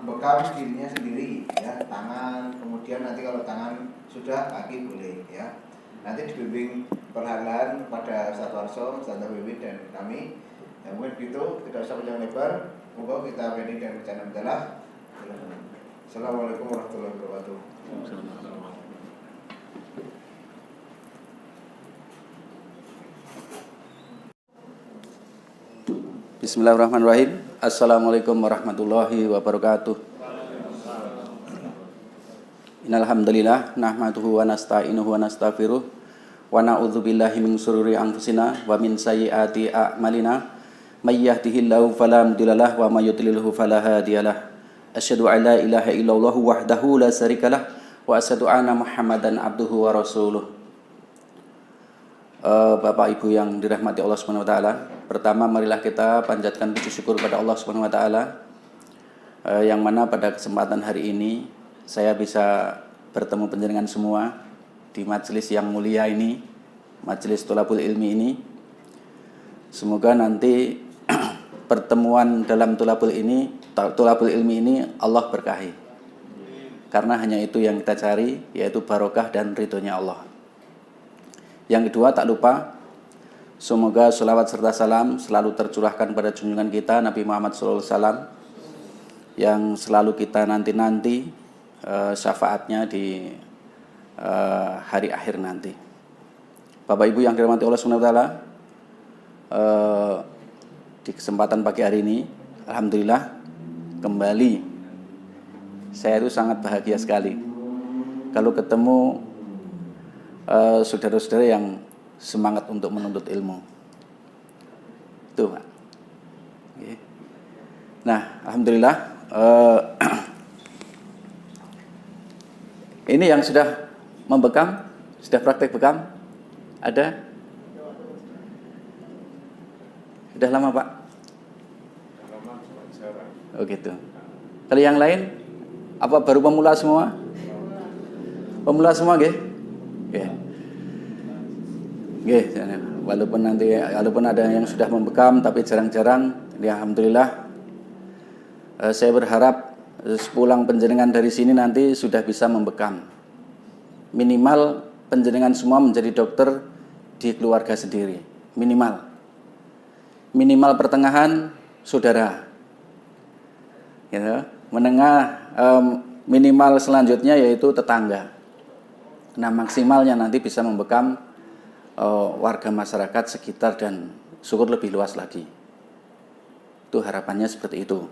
bekam dirinya sendiri ya, tangan, kemudian nanti kalau tangan sudah kaki boleh ya. Nanti dibimbing perlahan-lahan pada Ustaz Warso, Ustaz Wiwin dan kami. Ya mungkin gitu, tidak usah panjang lebar. Moga kita beri dan bercanda berjalan. Assalamualaikum warahmatullahi wabarakatuh. Bismillahirrahmanirrahim. Assalamualaikum warahmatullahi wabarakatuh. Innal hamdalillah nahmaduhu wa nasta'inuhu wa nastaghfiruh wa na'udzubillahi min shururi anfusina wa min sayyiati a'malina may yahdihillahu fala mudhillalah wa may yudlilhu fala hadiyalah. Asyhadu an la ilaha illallah wahdahu la syarikalah wa asyhadu anna Muhammadan abduhu wa rasuluh. Bapak Ibu yang dirahmati Allah Subhanahu wa taala, pertama marilah kita panjatkan puji syukur pada Allah Subhanahu wa taala yang mana pada kesempatan hari ini saya bisa bertemu panjenengan semua di majelis yang mulia ini, majelis Tholabul Ilmi ini. Semoga nanti pertemuan dalam Tholabul Ilmi ini Allah berkahi. Karena hanya itu yang kita cari, yaitu barokah dan ridhonya Allah. Yang kedua, tak lupa semoga sholawat serta salam selalu tercurahkan pada junjungan kita Nabi Muhammad SAW yang selalu kita nanti-nanti syafaatnya di hari akhir nanti. Bapak Ibu yang dirahmati Allah SWT, di kesempatan pagi hari ini alhamdulillah kembali saya itu sangat bahagia sekali kalau ketemu saudara-saudara yang semangat untuk menuntut ilmu. Itu, Pak. Nah, alhamdulillah ini yang sudah membekam, sudah praktek bekam, ada? Sudah lama, Pak? Oh gitu. Kalau yang lain, apa baru pemula semua? Pemula semua, nggih? Walaupun ada yang sudah membekam tapi jarang-jarang, ya alhamdulillah. Saya berharap sepulang penjenengan dari sini nanti sudah bisa membekam. Minimal penjenengan semua menjadi dokter di keluarga sendiri. Minimal pertengahan saudara. Gitu. Menengah minimal selanjutnya yaitu tetangga. Nah, maksimalnya nanti bisa membekam warga masyarakat sekitar dan syukur lebih luas lagi. Itu harapannya seperti itu.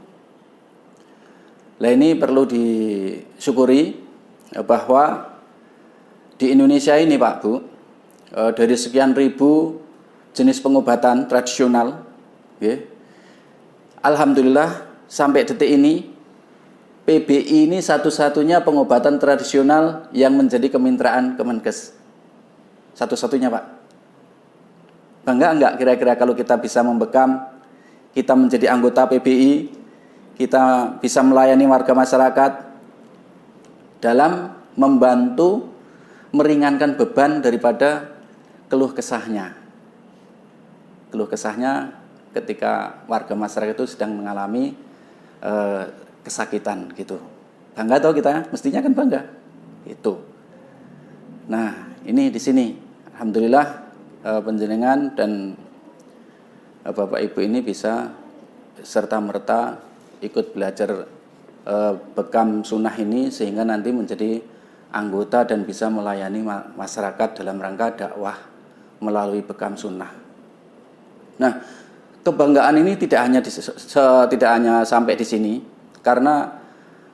Nah, ini perlu disyukuri bahwa di Indonesia ini, Pak Bu, dari sekian ribu jenis pengobatan tradisional, ya, alhamdulillah sampai detik ini PBI ini satu-satunya pengobatan tradisional yang menjadi kemitraan Kemenkes. Satu-satunya, Pak. Bangga enggak kira-kira kalau kita bisa membekam, kita menjadi anggota PBI, kita bisa melayani warga masyarakat dalam membantu meringankan beban daripada keluh kesahnya. Keluh kesahnya ketika warga masyarakat itu sedang mengalami kesakitan gitu. Bangga toh kita, mestinya kan bangga. Itu. Nah, ini di sini alhamdulillah panjenengan dan Bapak Ibu ini bisa serta-merta ikut belajar bekam sunnah ini sehingga nanti menjadi anggota dan bisa melayani masyarakat dalam rangka dakwah melalui bekam sunnah. Nah, kebanggaan ini tidak hanya sampai di sini. Karena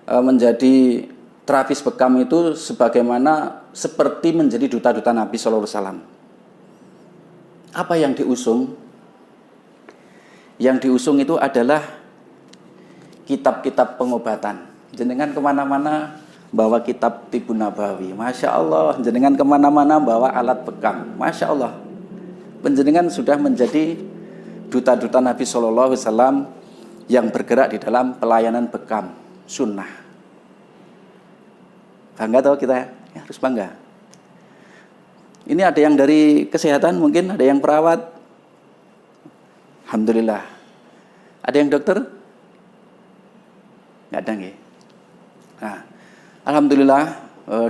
menjadi terapis bekam itu sebagaimana seperti menjadi duta-duta Nabi Sallallahu Alaihi Wasallam. Apa yang diusung? Yang diusung itu adalah kitab-kitab pengobatan. Jenengan kemana-mana bawa kitab Tibun Nabawi. Masya Allah, jenengan kemana-mana bawa alat bekam. Masya Allah, penjenengan sudah menjadi duta-duta Nabi Sallallahu Alaihi Wasallam yang bergerak di dalam pelayanan bekam sunnah. Bangga tahu kita ya, harus bangga. Ini ada yang dari kesehatan, mungkin ada yang perawat. Alhamdulillah. Ada yang dokter? Nggak ada nggih. Nah, alhamdulillah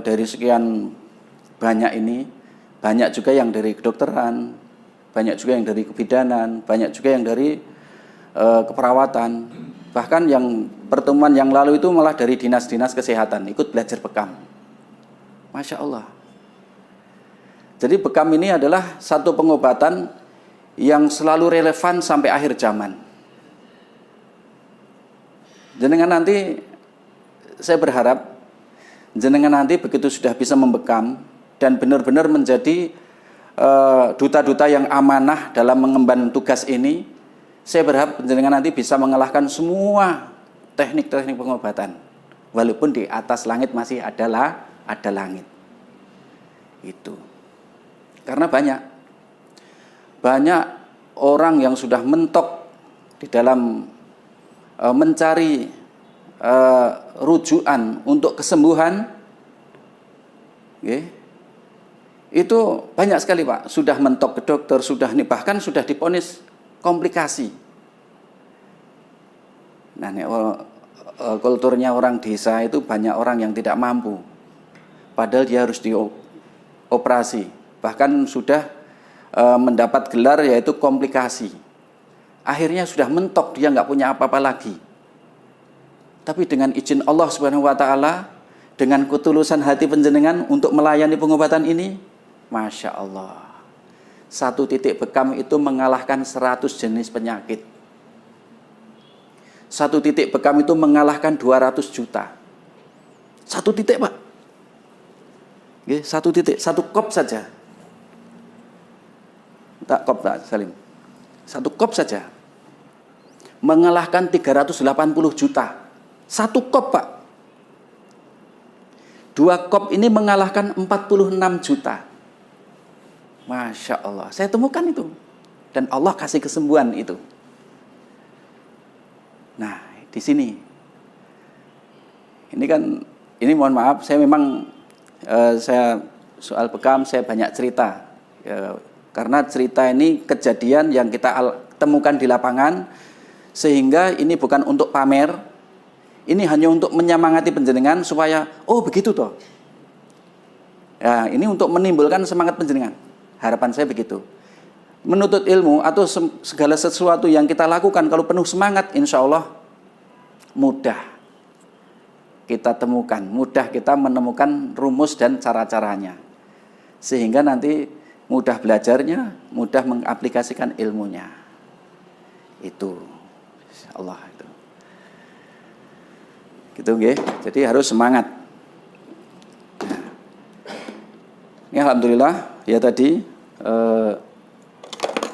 dari sekian banyak ini, banyak juga yang dari kedokteran, banyak juga yang dari kebidanan, banyak juga yang dari keperawatan. Bahkan yang pertemuan yang lalu itu malah dari dinas-dinas kesehatan ikut belajar bekam. Masya Allah. Jadi bekam ini adalah satu pengobatan yang selalu relevan sampai akhir zaman. jenengan nanti, saya berharap jenengan nanti begitu sudah bisa membekam dan benar-benar menjadi duta-duta yang amanah dalam mengemban tugas ini, saya berharap jenengan nanti bisa mengalahkan semua teknik-teknik pengobatan. Walaupun di atas langit masih ada langit. Itu. Karena banyak orang yang sudah mentok di dalam mencari rujukan untuk kesembuhan, itu banyak sekali Pak, sudah mentok ke dokter, sudah nih bahkan sudah diponis komplikasi. Nah, kulturnya orang desa itu banyak orang yang tidak mampu, padahal dia harus dioperasi, bahkan sudah mendapat gelar yaitu komplikasi. Akhirnya sudah mentok, dia nggak punya apa-apa lagi. Tapi dengan izin Allah Subhanahu wa Ta'ala, dengan ketulusan hati panjenengan untuk melayani pengobatan ini, Masya Allah, 1 titik bekam itu mengalahkan 100 jenis penyakit. 1 titik bekam itu mengalahkan 200 juta. 1 titik Pak. 1 titik, 1 kop saja. Tak kop tak Salim. 1 kop saja mengalahkan 380 juta. 1 kop Pak. 2 kop ini mengalahkan 46 juta. Masya Allah. Saya temukan itu. Dan Allah kasih kesembuhan itu. Nah, di sini. Ini mohon maaf, saya memang saya soal bekam saya banyak cerita. Karena cerita ini kejadian yang kita temukan di lapangan, sehingga ini bukan untuk pamer. Ini hanya untuk menyemangati panjenengan supaya, oh begitu toh. Ya, ini untuk menimbulkan semangat panjenengan. Harapan saya begitu. Menuntut ilmu atau segala sesuatu yang kita lakukan kalau penuh semangat, insya Allah mudah kita temukan, mudah kita menemukan rumus dan cara-caranya. Sehingga nanti mudah belajarnya, mudah mengaplikasikan ilmunya. Itu insya Allah itu. Gitu nggih. Jadi harus semangat. Ini alhamdulillah ya tadi.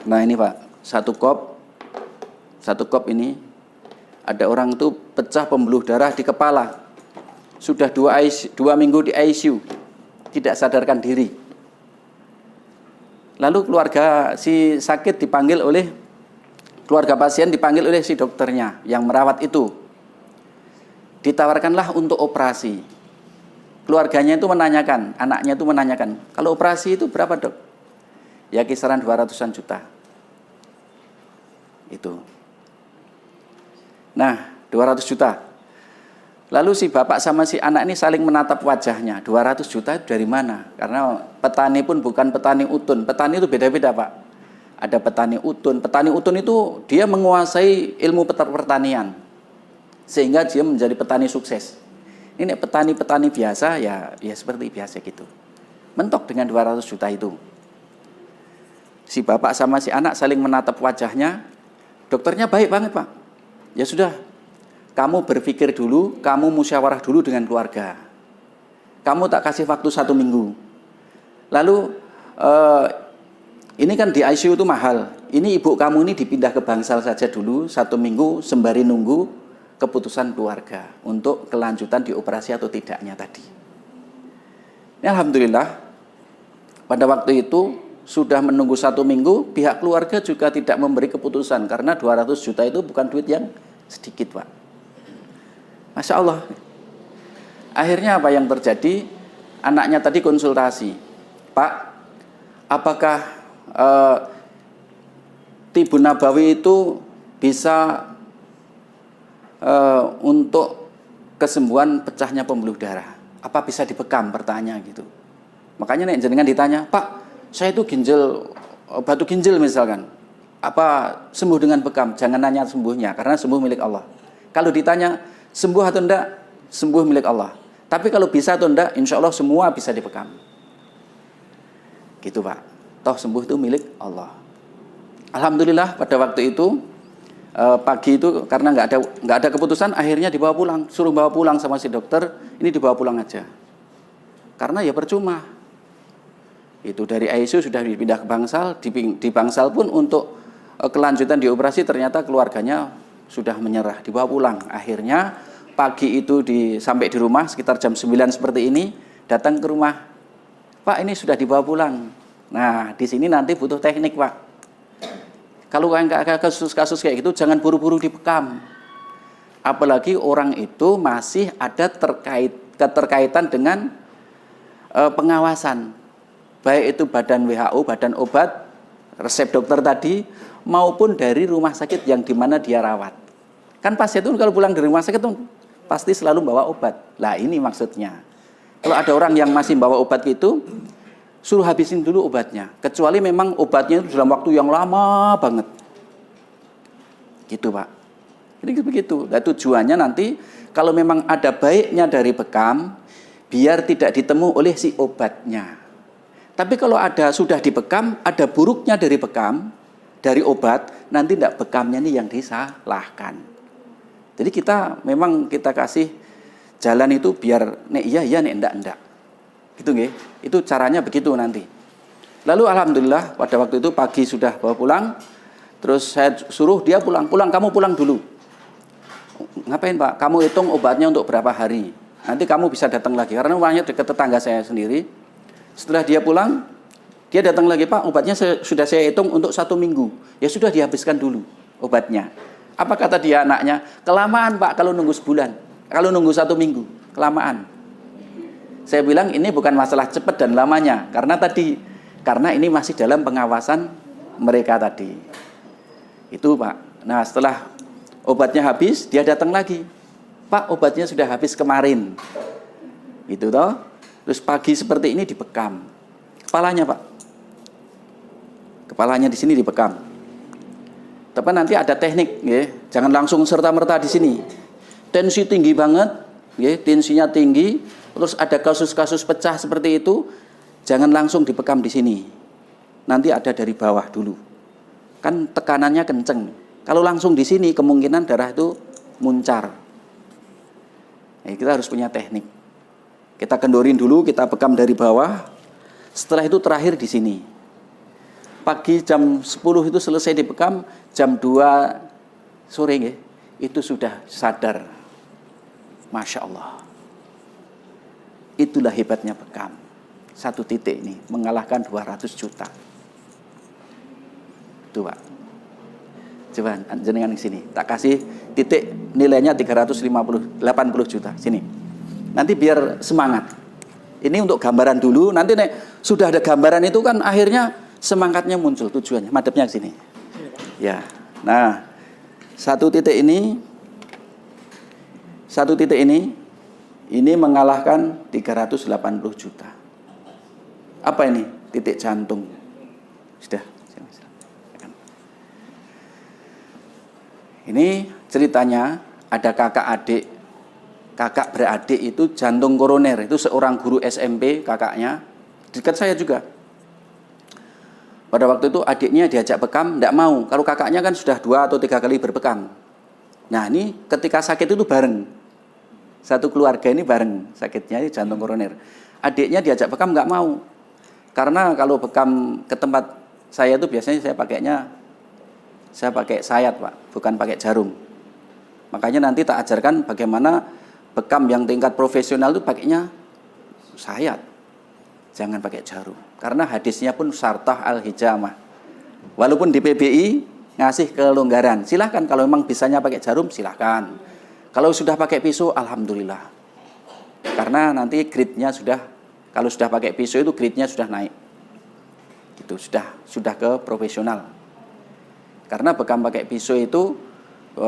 Nah ini Pak, 1 kop ini ada orang itu pecah pembuluh darah di kepala. Sudah 2 minggu di ICU, tidak sadarkan diri. Lalu keluarga si sakit dipanggil oleh keluarga pasien dipanggil oleh si dokternya yang merawat itu. Ditawarkanlah untuk operasi. Keluarganya itu menanyakan, anaknya itu menanyakan, kalau operasi itu berapa dok? Ya kisaran 200-an juta. Itu. Nah, 200 juta. Lalu si bapak sama si anak ini saling menatap wajahnya. 200 juta itu dari mana? Karena petani pun bukan petani utun. Petani itu beda-beda Pak. Ada petani utun. Petani utun itu dia menguasai ilmu pertanian. Sehingga dia menjadi petani sukses. Ini petani-petani biasa ya seperti biasa gitu. Mentok dengan 200 juta itu. Si bapak sama si anak saling menatap wajahnya. Dokternya baik banget Pak. Ya sudah, kamu berpikir dulu, kamu musyawarah dulu dengan keluarga. Kamu tak kasih waktu 1 minggu. Lalu ini kan di ICU itu mahal. Ini ibu kamu ini dipindah ke Bangsal saja dulu 1 minggu sembari nunggu keputusan keluarga untuk kelanjutan dioperasi atau tidaknya tadi. Ini alhamdulillah pada waktu itu sudah menunggu 1 minggu, pihak keluarga juga tidak memberi keputusan karena 200 juta itu bukan duit yang sedikit Pak. Masya Allah. Akhirnya apa yang terjadi? Anaknya tadi konsultasi, Pak, apakah Tibun Nabawi itu bisa untuk kesembuhan pecahnya pembuluh darah? Apa bisa dibekam? Pertanyaan gitu. Makanya nih jenengan ditanya, Pak, saya itu batu ginjal misalkan, apa sembuh dengan bekam? Jangan nanya sembuhnya, karena sembuh milik Allah. Kalau ditanya sembuh atau enggak, sembuh milik Allah. Tapi kalau bisa atau enggak, insya Allah semua bisa dibekam. Gitu Pak. Toh sembuh itu milik Allah. Alhamdulillah pada waktu itu pagi itu karena nggak ada keputusan, akhirnya dibawa pulang, suruh bawa pulang sama si dokter, ini dibawa pulang aja. Karena ya percuma. Itu dari ICU sudah dipindah ke Bangsal, di Bangsal pun untuk kelanjutan di operasi ternyata keluarganya sudah menyerah, dibawa pulang. Akhirnya pagi itu sampai di rumah sekitar jam 9 seperti ini, datang ke rumah. Pak, ini sudah dibawa pulang. Nah, di sini nanti butuh teknik, Pak. Kalau nggak kasus-kasus kayak gitu, jangan buru-buru dibekam. Apalagi orang itu masih ada keterkaitan dengan pengawasan. Baik itu badan WHO, badan obat, resep dokter tadi, maupun dari rumah sakit yang dimana dia rawat. Kan pasien itu kalau pulang dari rumah sakit itu pasti selalu bawa obat. Lah ini maksudnya. Kalau ada orang yang masih bawa obat gitu, suruh habisin dulu obatnya. Kecuali memang obatnya itu dalam waktu yang lama banget. Gitu, Pak. Jadi begitu. Nah, tujuannya nanti kalau memang ada baiknya dari bekam, biar tidak ditemu oleh si obatnya. Tapi kalau sudah dibekam, ada buruknya dari bekam, dari obat, nanti tidak bekamnya ini yang disalahkan. Jadi kita kasih jalan itu biar nek iya nek enggak. Gitu nggih. Itu caranya begitu nanti. Lalu alhamdulillah pada waktu itu pagi sudah bawa pulang. Terus saya suruh dia pulang, kamu pulang dulu. Ngapain, Pak? Kamu hitung obatnya untuk berapa hari. Nanti kamu bisa datang lagi karena rumahnya dekat tetangga saya sendiri. Setelah dia pulang, dia datang lagi, Pak, obatnya sudah saya hitung untuk 1 minggu. Ya sudah dihabiskan dulu obatnya. Apa kata dia anaknya? Kelamaan, Pak, kalau nunggu sebulan. Kalau nunggu 1 minggu, kelamaan. Saya bilang ini bukan masalah cepat dan lamanya, karena ini masih dalam pengawasan mereka tadi. Itu, Pak. Nah, setelah obatnya habis, dia datang lagi. Pak, obatnya sudah habis kemarin. Itu toh. Terus pagi seperti ini dibekam. Kepalanya, Pak. Kepalanya di sini dibekam. Tapi nanti ada teknik, ya. Jangan langsung serta-merta di sini. Tensi tinggi banget, ya, tensinya tinggi. Terus ada kasus-kasus pecah seperti itu, jangan langsung dibekam di sini. Nanti ada dari bawah dulu. Kan tekanannya kenceng. Kalau langsung di sini kemungkinan darah itu muncar. Nah, kita harus punya teknik. Kita kendorin dulu, kita bekam dari bawah. Setelah itu terakhir di sini. Pagi jam 10 itu selesai dibekam, jam 2 sore ya, itu sudah sadar. Masya Allah. Itulah hebatnya bekam. 1 titik ini mengalahkan 200 juta. Tuh, Pak. Coba jenengan di sini. Tak kasih titik nilainya 380 juta. Sini. Nanti biar semangat. Ini untuk gambaran dulu. Nanti sudah ada gambaran itu kan akhirnya semangatnya muncul tujuannya. Madepnya ke sini. Ya. Nah, 1 titik ini ini mengalahkan 380 juta. Apa ini? Titik jantung. Sudah. Ini ceritanya ada kakak beradik itu jantung koroner, itu seorang guru SMP kakaknya, dekat saya juga. Pada waktu itu adiknya diajak bekam, tidak mau. Kalau kakaknya kan sudah 2 atau 3 kali berbekam. Nah ini ketika sakit itu bareng, satu keluarga ini bareng sakitnya, ini jantung koroner. Adiknya diajak bekam nggak mau, karena kalau bekam ke tempat saya itu biasanya saya pakai sayat, Pak, bukan pakai jarum. Makanya nanti tak ajarkan bagaimana bekam yang tingkat profesional itu pakainya sayat. Jangan pakai jarum. Karena hadisnya pun syartah al-hijamah. Walaupun di PBI ngasih kelonggaran. Silahkan kalau memang bisanya pakai jarum, silahkan. Kalau sudah pakai pisau, alhamdulillah. Karena nanti grade-nya kalau sudah pakai pisau itu grade-nya sudah naik. Gitu, sudah ke profesional. Karena bekam pakai pisau itu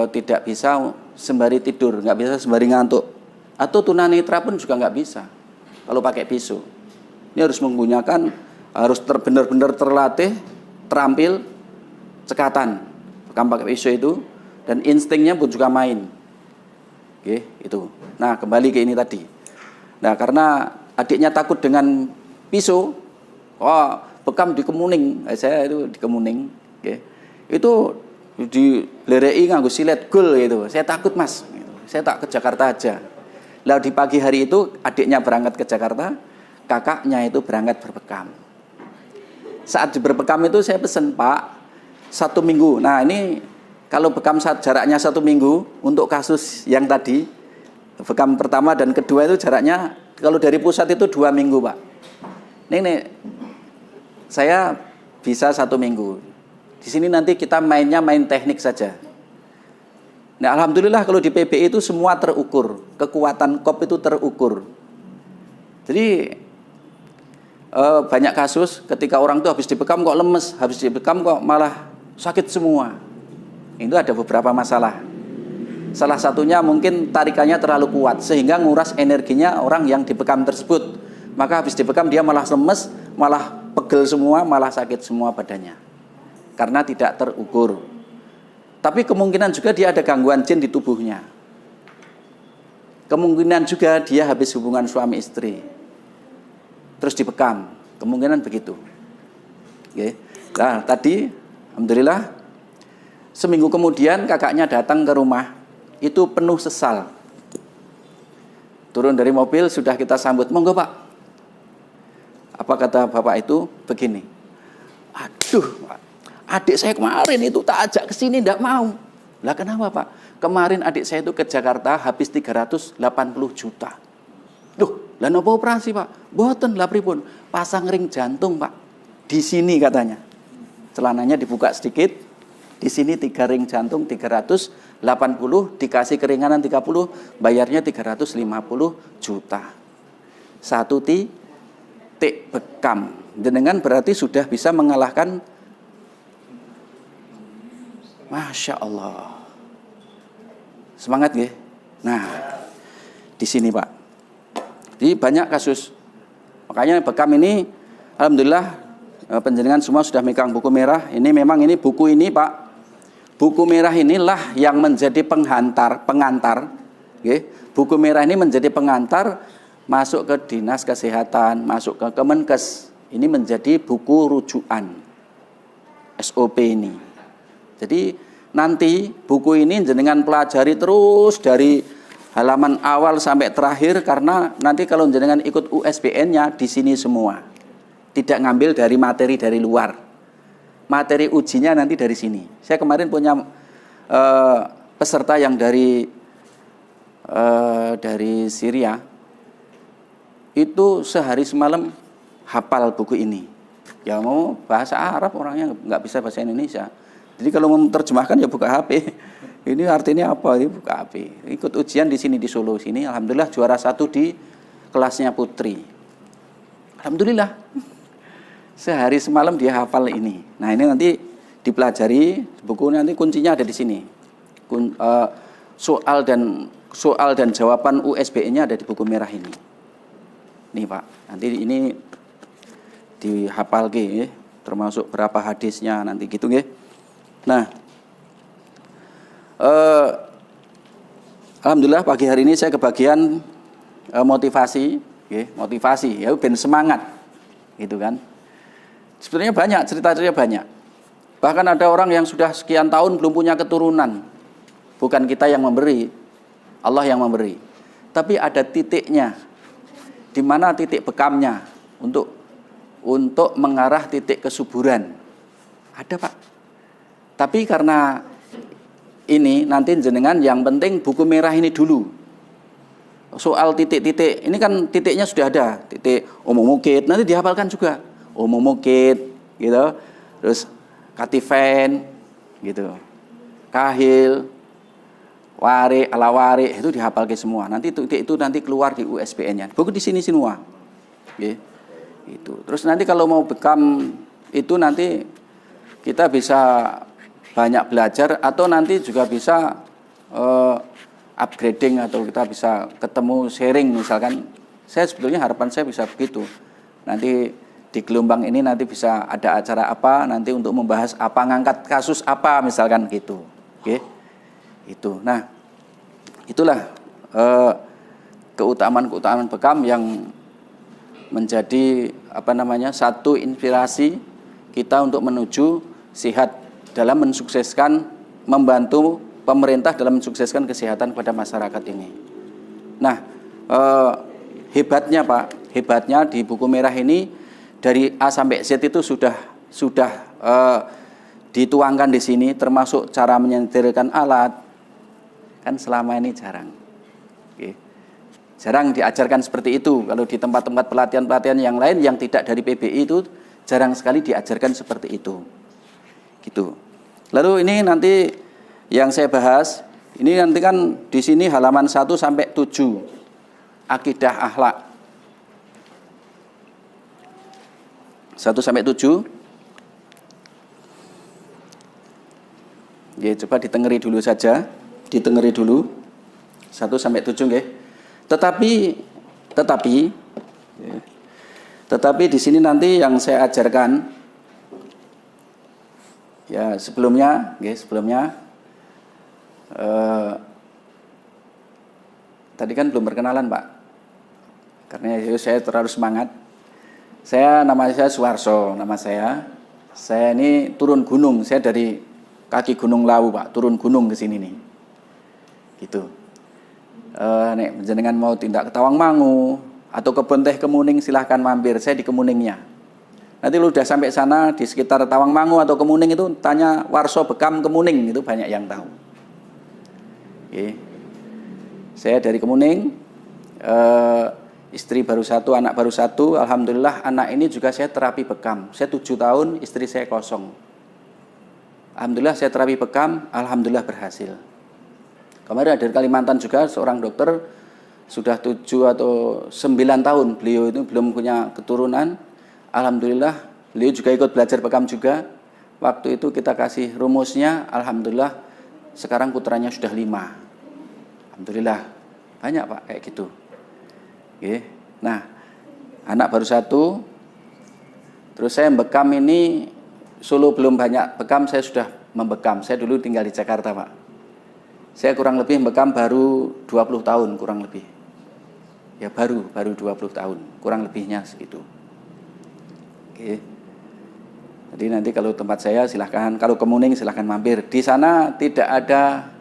tidak bisa sembari tidur, nggak bisa sembari ngantuk. Atau tunanetra pun juga nggak bisa kalau pakai pisau. Ini harus benar-benar terlatih, terampil, cekatan. Bekam pakai pisau itu, dan instingnya pun juga main. Oke, itu. Nah, kembali ke ini tadi. Nah, karena adiknya takut dengan pisau, bekam di Kemuning. Saya itu di Kemuning. Oke. Itu di blerei nganggo silet gol gitu. Saya takut Mas, gitu. Saya tak ke Jakarta aja. Lalu di pagi hari itu adiknya berangkat ke Jakarta, kakaknya itu berangkat berbekam. Saat di berbekam itu saya pesen, Pak, 1 minggu. Nah ini kalau bekam jaraknya 1 minggu untuk kasus yang tadi, bekam pertama dan kedua itu jaraknya kalau dari pusat itu 2 minggu, Pak. Ini saya bisa 1 minggu. Di sini nanti kita mainnya main teknik saja. Nah, alhamdulillah kalau di PBI itu semua terukur, kekuatan kop itu terukur. Jadi banyak kasus ketika orang itu habis dibekam kok lemes, habis dibekam kok malah sakit semua. Itu ada beberapa masalah. Salah satunya mungkin tarikannya terlalu kuat sehingga nguras energinya orang yang dibekam tersebut. Maka habis dibekam dia malah lemes, malah pegel semua, malah sakit semua badannya. Karena tidak terukur. Tapi kemungkinan juga dia ada gangguan jin di tubuhnya. Kemungkinan juga dia habis hubungan suami istri, terus dibekam. Kemungkinan begitu. Oke. Nah tadi, alhamdulillah, seminggu kemudian kakaknya datang ke rumah, itu penuh sesal. Turun dari mobil, sudah kita sambut, monggo Pak. Apa kata bapak itu? Begini, aduh Pak, adik saya kemarin itu tak ajak ke sini, tidak mau. Lah kenapa Pak? Kemarin adik saya itu ke Jakarta habis 380 juta. Duh, lah napa operasi Pak? Mboten, lah pripun? Pasang ring jantung Pak. Di sini katanya. Celananya dibuka sedikit. Di sini 3 ring jantung 380, dikasih keringanan 30, bayarnya 350 juta. 1 titik bekam. Jenengan berarti sudah bisa mengalahkan. Masya Allah. Semangat ya. Nah, di sini Pak. Jadi banyak kasus. Makanya bekam ini, alhamdulillah penjenengan semua sudah megang buku merah. Ini memang ini buku ini Pak. Buku merah inilah yang menjadi pengantar. Okay? Buku merah ini menjadi pengantar masuk ke Dinas Kesehatan, masuk ke Kemenkes. Ini menjadi buku rujukan SOP ini. Jadi nanti buku ini jenengan pelajari terus dari halaman awal sampai terakhir, karena nanti kalau jenengan ikut USBN-nya di sini semua. Tidak ngambil dari materi dari luar. Materi ujinya nanti dari sini. Saya kemarin punya peserta yang dari Syria. Itu sehari semalam hafal buku ini. Ya mau bahasa Arab orangnya nggak bisa bahasa Indonesia. Jadi kalau mau menerjemahkan ya buka HP. Ini artinya apa? Ini buka HP. Ikut ujian di sini di Solo sini. Alhamdulillah juara 1 di kelasnya putri. Alhamdulillah. Sehari semalam dia hafal ini. Nah ini nanti dipelajari. Buku nanti kuncinya ada di sini. Soal dan jawaban USBN-nya ada di buku merah ini. Nih Pak. Nanti ini dihafal ya. Termasuk berapa hadisnya nanti gitu ya. Nah, alhamdulillah pagi hari ini saya kebagian motivasi, ya ben semangat, gitu kan. Sebenarnya banyak cerita-cerita banyak. Bahkan ada orang yang sudah sekian tahun belum punya keturunan, bukan kita yang memberi, Allah yang memberi. Tapi ada titiknya, di mana titik bekamnya untuk mengarah titik kesuburan. Ada Pak. Tapi karena ini nanti jenengan yang penting buku merah ini dulu. Soal titik-titik, ini kan titiknya sudah ada. Titik umum mukid, nanti dihafalkan juga. Umum mukid, gitu. Terus katifen, gitu. Kahil, wari, alawari, itu dihafalkan semua. Nanti titik itu nanti keluar di USBN-nya. Buku di sini semua. Oke. Itu. Terus nanti kalau mau bekam itu nanti kita bisa banyak belajar, atau nanti juga bisa upgrading, atau kita bisa ketemu sharing misalkan. Saya sebetulnya harapan saya bisa begitu. Nanti di gelombang ini nanti bisa ada acara apa nanti untuk membahas apa, ngangkat kasus apa misalkan gitu. Oke. Itu. Nah, itulah keutamaan-keutamaan bekam yang menjadi satu inspirasi kita untuk menuju sehat dalam mensukseskan membantu pemerintah dalam mensukseskan kesehatan kepada masyarakat ini. Nah, hebatnya Pak, hebatnya di buku merah ini dari A sampai Z itu sudah dituangkan di sini, termasuk cara menyetirkan alat. Kan selama ini jarang. Oke. Jarang diajarkan seperti itu. Kalau di tempat-tempat pelatihan-pelatihan yang lain yang tidak dari PBI itu jarang sekali diajarkan seperti itu. Gitu. Lalu ini nanti yang saya bahas, ini nanti kan di sini halaman 1 sampai 7. Akidah akhlak. 1 sampai 7. Ya, coba ditengeri dulu saja. Ditengeri dulu. 1 sampai 7 nggih. Tetapi di sini nanti yang saya ajarkan ya sebelumnya tadi kan belum perkenalan Pak, karena saya terlalu semangat. Nama saya Suharso, nama saya ini turun gunung, saya dari kaki Gunung Lawu Pak, turun gunung ke sini nih, gitu. Nek jenengan mau tindak ke Tawangmangu atau ke Bonteh Kemuning silahkan mampir, saya di Kemuningnya. Nanti lu udah sampai sana di sekitar Tawangmangu atau Kemuning itu tanya Warso Bekam Kemuning, itu banyak yang tahu. Oke. Saya dari Kemuning, istri baru 1, anak baru 1. Alhamdulillah anak ini juga saya terapi bekam. Saya 7 tahun, istri saya kosong. Alhamdulillah saya terapi bekam, alhamdulillah berhasil. Kemarin dari Kalimantan juga seorang dokter sudah 7 atau 9 tahun, beliau itu belum punya keturunan. Alhamdulillah beliau juga ikut belajar bekam juga. Waktu itu kita kasih rumusnya, alhamdulillah sekarang putranya sudah 5. Alhamdulillah banyak Pak kayak gitu. Oke. Nah, anak baru 1. Terus saya bekam ini Solo belum banyak bekam, saya sudah membekam. Saya dulu tinggal di Jakarta Pak. Saya kurang lebih bekam baru 20 tahun kurang lebih. Ya baru 20 tahun, kurang lebihnya segitu. Oke. Jadi nanti kalau tempat saya silahkan, kalau Kemuning silahkan mampir. Di sana tidak ada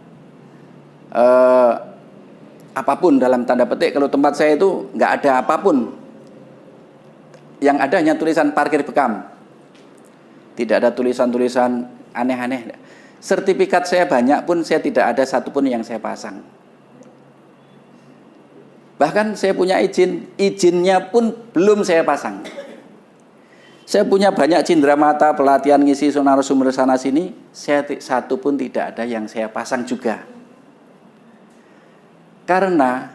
apapun dalam tanda petik. Kalau tempat saya itu nggak ada apapun. Yang ada hanya tulisan parkir bekam. Tidak ada tulisan-tulisan aneh-aneh. Sertifikat saya banyak pun saya tidak ada satupun yang saya pasang. Bahkan saya punya izinnya pun belum saya pasang. Saya punya banyak cindera mata, pelatihan ngisi narasumber sana sini, satu pun tidak ada yang saya pasang juga. Karena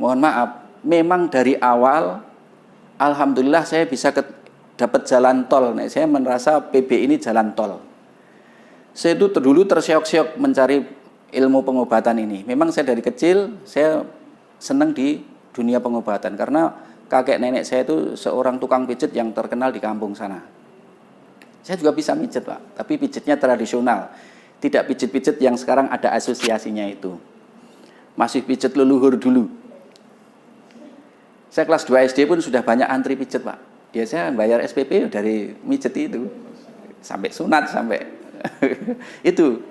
mohon maaf, memang dari awal alhamdulillah saya bisa dapat jalan tol. Nah, saya merasa PB ini jalan tol. Saya itu dulu terseok-seok mencari ilmu pengobatan ini. Memang saya dari kecil saya senang di dunia pengobatan karena kakek nenek saya itu seorang tukang pijit yang terkenal di kampung sana. Saya juga bisa pijit Pak, tapi pijitnya tradisional. Tidak pijit-pijit yang sekarang ada asosiasinya itu. Masih pijit leluhur dulu. Saya kelas 2 SD pun sudah banyak antri pijit Pak. Biasanya bayar SPP dari mijet itu. Sampai sunat, sampai itu.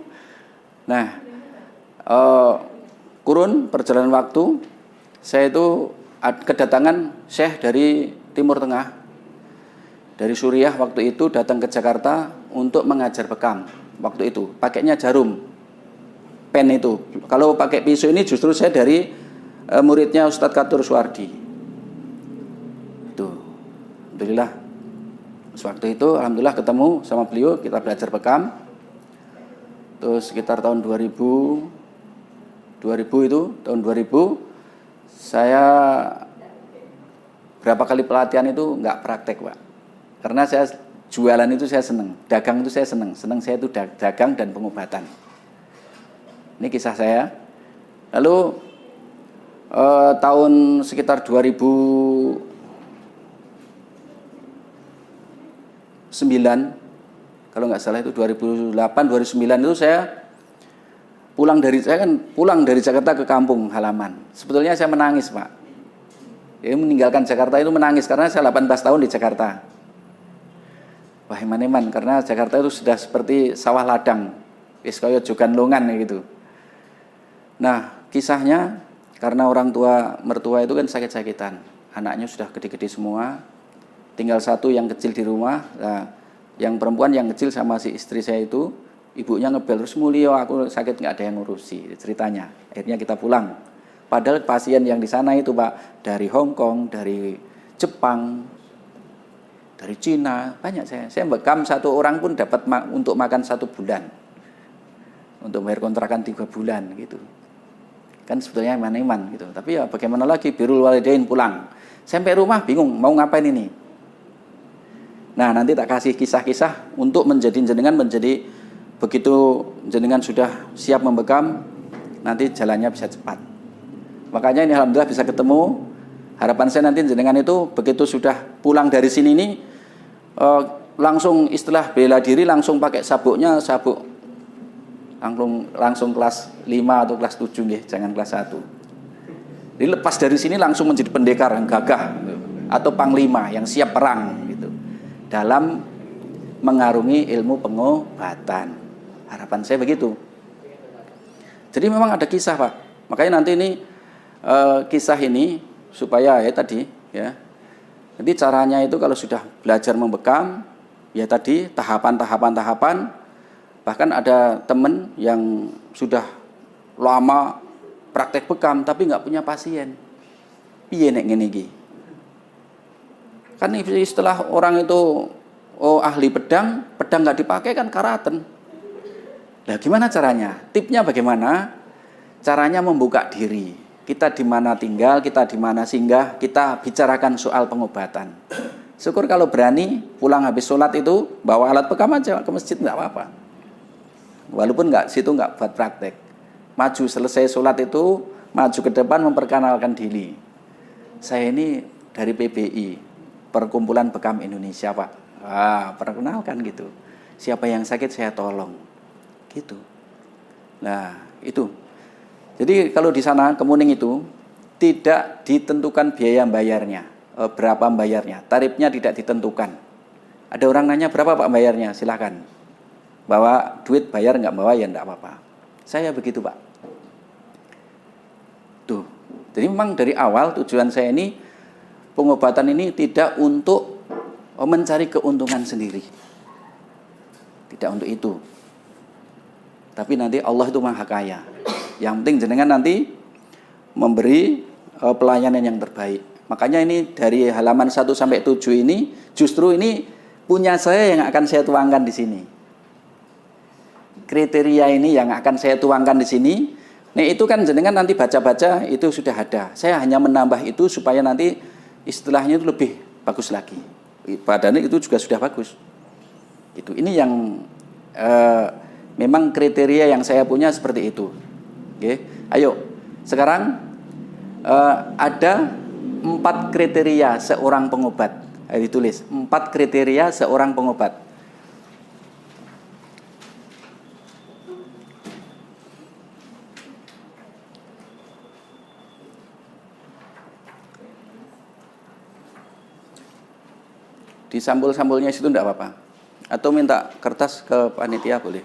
Nah, kurun perjalanan waktu, saya itu kedatangan Syekh dari Timur Tengah, dari Suriah waktu itu datang ke Jakarta untuk mengajar bekam. Waktu itu pakainya jarum, pen itu. Kalau pakai pisau ini justru saya dari muridnya Ustadz Katur Suwardi. Itu, alhamdulillah. Waktu itu alhamdulillah ketemu sama beliau, kita belajar bekam. Terus sekitar tahun 2000 itu, tahun 2000 saya berapa kali pelatihan itu nggak praktek Pak. Karena saya jualan itu saya seneng, dagang itu saya seneng saya itu dagang dan pengobatan. Ini kisah saya. Lalu tahun sekitar 2009 kalau nggak salah itu 2008 2009 itu saya pulang dari Jakarta ke kampung halaman. Sebetulnya saya menangis Pak. Ya, meninggalkan Jakarta itu menangis karena saya 18 tahun di Jakarta. Wah, eman-eman karena Jakarta itu sudah seperti sawah ladang. Wis kaya jogan longan gitu. Nah, kisahnya karena orang tua mertua itu kan sakit-sakitan. Anaknya sudah gede-gede semua. Tinggal satu yang kecil di rumah. Nah, yang perempuan yang kecil sama si istri saya itu, ibunya ngebel terus, Mulyo aku sakit nggak ada yang ngurusi ceritanya. Akhirnya kita pulang. Padahal pasien yang di sana itu Pak dari Hong Kong, dari Jepang, dari Cina, banyak saya bekam satu orang pun dapat untuk makan 1 bulan, untuk bayar kontrakan 3 bulan gitu. Kan sebetulnya iman-iman gitu. Tapi ya bagaimana lagi, birrul walidain pulang. Sampai rumah bingung mau ngapain ini. Nah, nanti tak kasih kisah-kisah untuk jenengan menjadi begitu jenengan sudah siap membekam, nanti jalannya bisa cepat. Makanya ini alhamdulillah bisa ketemu. Harapan saya nanti jenengan itu begitu sudah pulang dari sini ini langsung istilah bela diri langsung pakai sabuk langsung kelas 5 atau kelas 7 nggih, jangan kelas 1. Jadi lepas dari sini langsung menjadi pendekar yang gagah atau panglima yang siap perang gitu. Dalam mengarungi ilmu pengobatan. Harapan saya begitu. Jadi memang ada kisah Pak. Makanya nanti ini kisah ini supaya ya tadi ya. Jadi caranya itu kalau sudah belajar membekam ya tadi tahapan. Bahkan ada teman yang sudah lama praktek bekam tapi nggak punya pasien. Piye nek ngene iki? Kan istilah orang itu ahli pedang nggak dipakai kan karaten. Nah, gimana caranya? Tipnya bagaimana? Caranya membuka diri. Kita di mana tinggal, kita di mana singgah, kita bicarakan soal pengobatan. Syukur kalau berani pulang habis sholat itu bawa alat bekam aja ke masjid nggak apa-apa. Walaupun situ nggak buat praktek. Maju selesai sholat itu, maju ke depan memperkenalkan diri. Saya ini dari PBI. Perkumpulan Bekam Indonesia Pak. Perkenalkan gitu. Siapa yang sakit saya tolong. Gitu. Nah, itu. Jadi kalau di sana Kemuning itu tidak ditentukan biaya bayarnya, berapa bayarnya. Tarifnya tidak ditentukan. Ada orang nanya berapa Pak bayarnya? Silakan. Bawa duit bayar nggak bawa ya enggak apa-apa. Saya begitu Pak. Tuh. Jadi memang dari awal tujuan saya ini pengobatan ini tidak untuk mencari keuntungan sendiri. Tidak untuk itu. Tapi nanti Allah itu Maha Kaya. Yang penting jenengan nanti memberi pelayanan yang terbaik. Makanya ini dari halaman 1 sampai 7 ini justru ini punya saya yang akan saya tuangkan di sini. Kriteria ini yang akan saya tuangkan di sini. Nah, itu kan jenengan nanti baca-baca itu sudah ada. Saya hanya menambah itu supaya nanti istilahnya itu lebih bagus lagi. Badannya itu juga sudah bagus. Itu ini yang memang kriteria yang saya punya seperti itu. Oke, ayo sekarang ada 4 kriteria seorang pengobat. Ditulis 4 kriteria seorang pengobat. Di sampul-sampulnya situ enggak apa-apa. Atau minta kertas ke panitia boleh.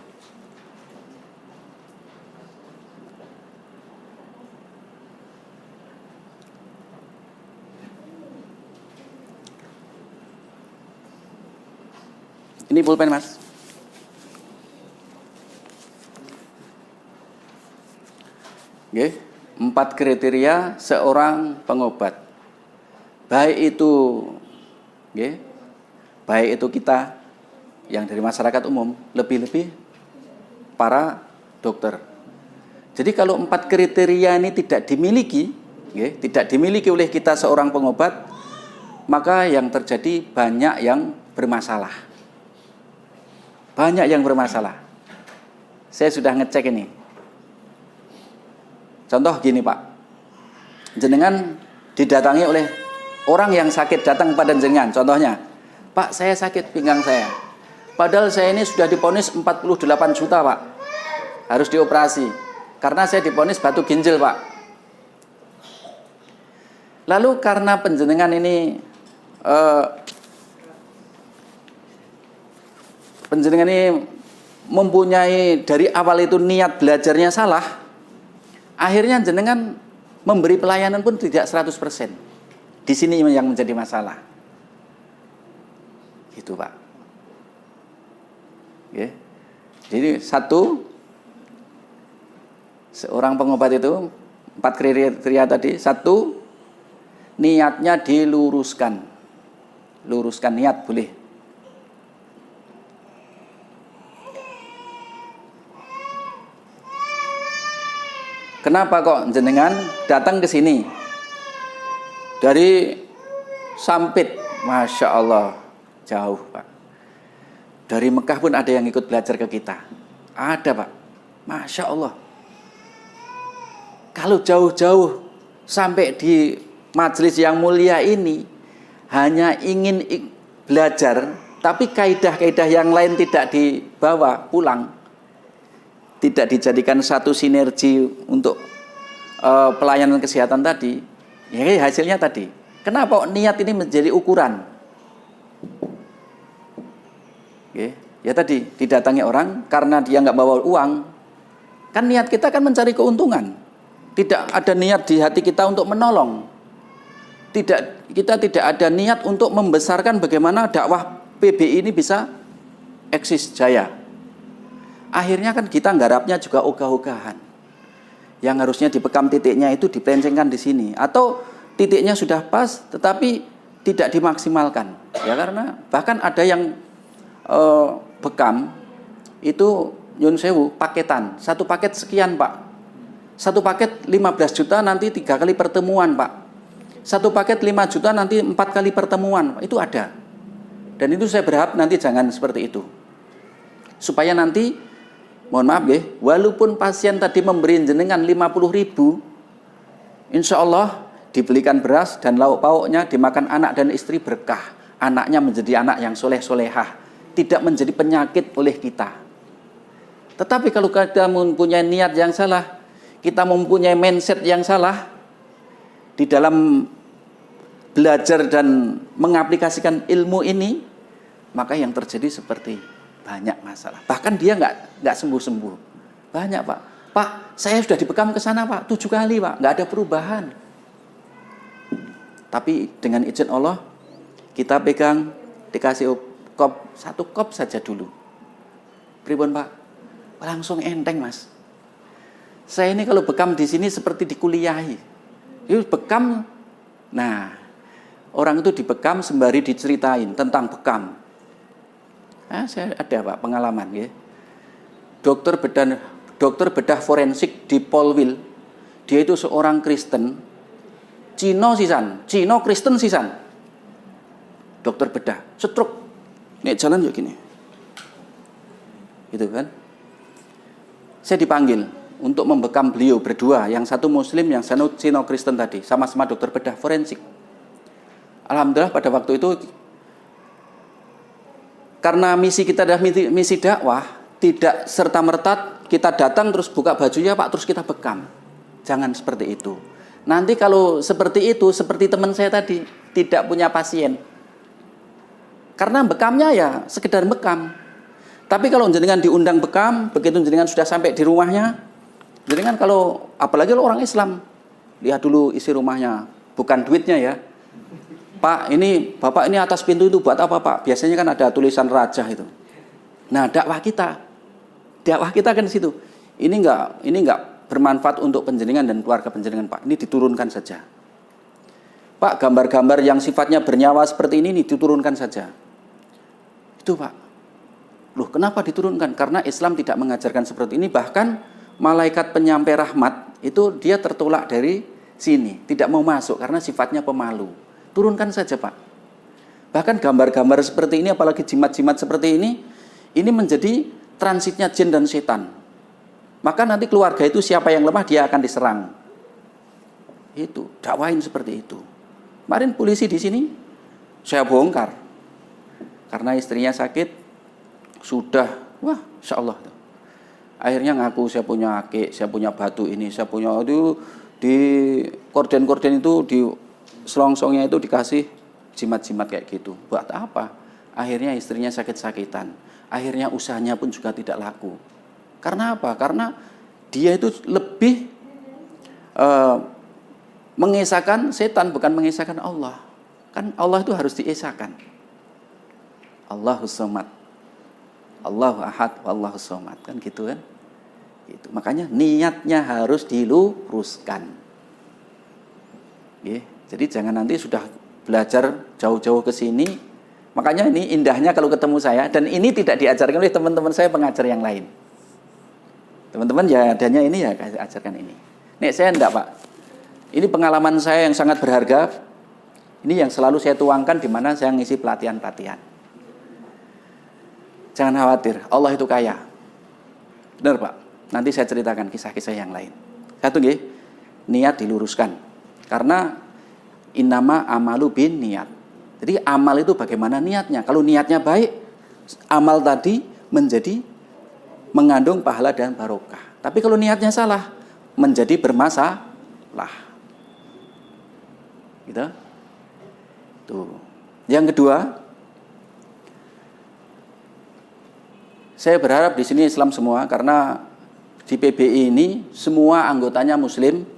Ini pulpen Mas. Oke, 4 kriteria seorang pengobat. Baik itu baik itu kita yang dari masyarakat umum, lebih-lebih para dokter. Jadi kalau 4 kriteria ini tidak dimiliki oleh kita seorang pengobat, maka yang terjadi banyak yang bermasalah. Banyak yang bermasalah. Saya sudah ngecek ini. Contoh gini Pak, jenengan didatangi oleh orang yang sakit datang kepada jenengan. Contohnya, Pak saya sakit pinggang saya. Padahal saya ini sudah diponis 48 juta Pak. Harus dioperasi. Karena saya diponis batu ginjal Pak. Lalu karena penjenengan ini mempunyai dari awal itu niat belajarnya salah, akhirnya jenengan memberi pelayanan pun tidak 100%. Di sini yang menjadi masalah. Gitu, Pak. Oke. Jadi seorang pengobat itu 4 kriteria tadi. 1, niatnya diluruskan. Luruskan niat boleh. Kenapa kok jenengan datang ke sini? Dari Sampit, Masya Allah, jauh, Pak. Dari Mekah pun ada yang ikut belajar ke kita. Ada, Pak. Masya Allah. Kalau jauh-jauh sampai di majelis yang mulia ini, hanya ingin belajar, tapi kaidah-kaidah yang lain tidak dibawa pulang, tidak dijadikan satu sinergi untuk pelayanan kesehatan tadi, ya hasilnya tadi. Kenapa niat ini menjadi ukuran? Oke, ya tadi didatangi orang karena dia nggak bawa uang, kan niat kita kan mencari keuntungan. Tidak ada niat di hati kita untuk menolong. Kita tidak ada niat untuk membesarkan bagaimana dakwah PBI ini bisa eksis jaya. Akhirnya kan kita nggarapnya juga ogah-ogahan. Yang harusnya dibekam titiknya itu dipelencengkan di sini, atau titiknya sudah pas tetapi tidak dimaksimalkan. Ya karena bahkan ada yang bekam itu nyun sewu paketan. Satu paket sekian, Pak. Satu paket 15 juta nanti 3 kali pertemuan, Pak. Satu paket 5 juta nanti 4 kali pertemuan, Pak. Itu ada. Dan itu saya berharap nanti jangan seperti itu. Supaya nanti, mohon maaf ya, walaupun pasien tadi memberi jenengan 50.000, insya Allah dibelikan beras dan lauk pauknya, dimakan anak dan istri berkah. Anaknya menjadi anak yang soleh-solehah, tidak menjadi penyakit oleh kita. Tetapi kalau kita mempunyai niat yang salah, kita mempunyai mindset yang salah di dalam belajar dan mengaplikasikan ilmu ini, maka yang terjadi seperti banyak masalah. Bahkan dia nggak sembuh-sembuh. Banyak, Pak. Pak, saya sudah dibekam ke sana, Pak, 7 kali, Pak, nggak ada perubahan. Tapi dengan izin Allah, kita pegang, dikasih kop, 1 kop saja dulu. Pripun, Pak? Langsung enteng, Mas. Saya ini kalau bekam di sini seperti dikuliahi. Itu bekam, nah orang itu dibekam sembari diceritain tentang bekam. Nah, saya ada, Pak, pengalaman ya. Dokter bedah forensik di Polwil. Dia itu seorang Kristen, Cino Kristen sisan. Dokter bedah, stroke. Nek jalan yuk gini. Gitu kan? Saya dipanggil untuk membekam beliau berdua, yang satu Muslim, yang satu Cino Kristen tadi, sama-sama dokter bedah forensik. Alhamdulillah pada waktu itu, karena misi kita adalah misi dakwah, tidak serta-merta kita datang terus buka bajunya, Pak, terus kita bekam. Jangan seperti itu. Nanti kalau seperti itu, seperti teman saya tadi, tidak punya pasien. Karena bekamnya ya sekedar bekam. Tapi kalau jenengan diundang bekam, begitu jenengan sudah sampai di rumahnya, jenengan kalau, apalagi kalau orang Islam, lihat dulu isi rumahnya, bukan duitnya ya. Pak, ini Bapak ini atas pintu itu buat apa, Pak? Biasanya kan ada tulisan raja itu. Nah, dakwah kita kan di situ. Ini enggak bermanfaat untuk penjenengan dan keluarga penjenengan, Pak. Ini diturunkan saja. Pak, gambar-gambar yang sifatnya bernyawa seperti ini diturunkan saja. Itu, Pak. Loh, kenapa diturunkan? Karena Islam tidak mengajarkan seperti ini. Bahkan malaikat penyampai rahmat itu dia tertolak dari sini, tidak mau masuk karena sifatnya pemalu. Turunkan saja, Pak. Bahkan gambar-gambar seperti ini, apalagi jimat-jimat seperti ini menjadi transitnya jin dan setan. Maka nanti keluarga itu siapa yang lemah dia akan diserang. Itu dakwain seperti itu. Kemarin polisi di sini saya bongkar karena istrinya sakit, sudah, wah, insya Allah. Akhirnya ngaku saya punya akik, saya punya batu ini, saya punya itu, di korden-korden itu, di selongsongnya itu dikasih jimat-jimat kayak gitu. Buat apa? akhirnya istrinya sakit-sakitan, akhirnya usahanya pun juga tidak laku. Karena apa? Karena dia itu lebih mengesahkan setan, bukan mengesahkan Allah. Kan Allah itu harus diesahkan. Allahus Samad, Allahu Ahad, Wallahus Samad, kan gitu kan? Gitu. Makanya niatnya harus diluruskan. Jadi jangan nanti sudah belajar jauh-jauh ke sini. Makanya ini indahnya kalau ketemu saya, dan ini tidak diajarkan oleh teman-teman saya pengajar yang lain. Teman-teman ya adanya ini ya ajarkan ini. Nek saya enggak, Pak. Ini pengalaman saya yang sangat berharga. Ini yang selalu saya tuangkan di mana saya ngisi pelatihan-pelatihan. Jangan khawatir, Allah itu kaya. Benar, Pak. Nanti saya ceritakan kisah-kisah yang lain. Satu nggih, niat diluruskan. Karena innama amalu bin niat. Jadi amal itu bagaimana niatnya. Kalau niatnya baik, amal tadi menjadi mengandung pahala dan barokah. Tapi kalau niatnya salah, menjadi bermasalah. Gitu. Tuh. Yang kedua, saya berharap di sini Islam semua, karena di PBI ini semua anggotanya Muslim.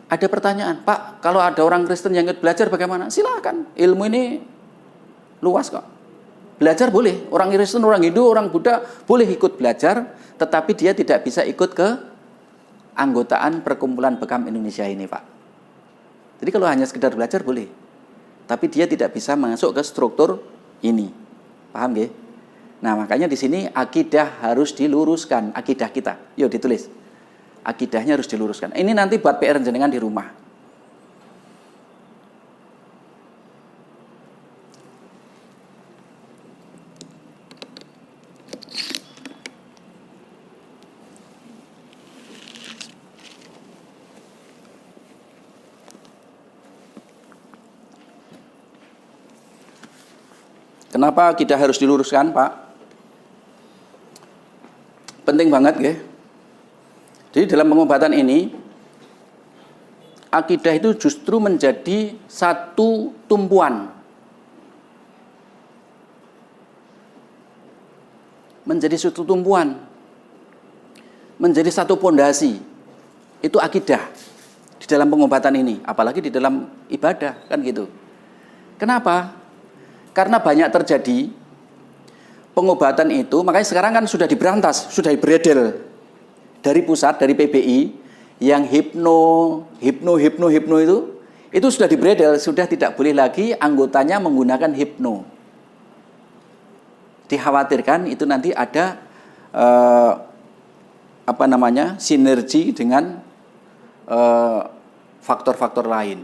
Ada pertanyaan, Pak, kalau ada orang Kristen yang ikut belajar bagaimana? Silakan, ilmu ini luas kok. Belajar boleh, orang Kristen, orang Hindu, orang Buddha boleh ikut belajar, tetapi dia tidak bisa ikut ke anggotaan Perkumpulan Bekam Indonesia ini, Pak. Jadi kalau hanya sekedar belajar boleh, tapi dia tidak bisa masuk ke struktur ini. Paham nggih? Nah, makanya di sini akidah harus diluruskan, akidah kita. Yuk ditulis. Akidahnya harus diluruskan. Ini nanti buat PR jenengan di rumah. Kenapa akidah harus diluruskan, Pak? Penting banget, ya. Jadi dalam pengobatan ini, akidah itu justru menjadi satu tumpuan. Menjadi satu tumpuan. Menjadi satu pondasi. Itu akidah di dalam pengobatan ini, apalagi di dalam ibadah, kan gitu. Kenapa? Karena banyak terjadi pengobatan itu, makanya sekarang kan sudah diberantas, sudah beredel dari pusat, dari PBI, yang hipno itu sudah diberedel, sudah tidak boleh lagi anggotanya menggunakan hipno. Dikhawatirkan itu nanti ada sinergi dengan faktor-faktor lain.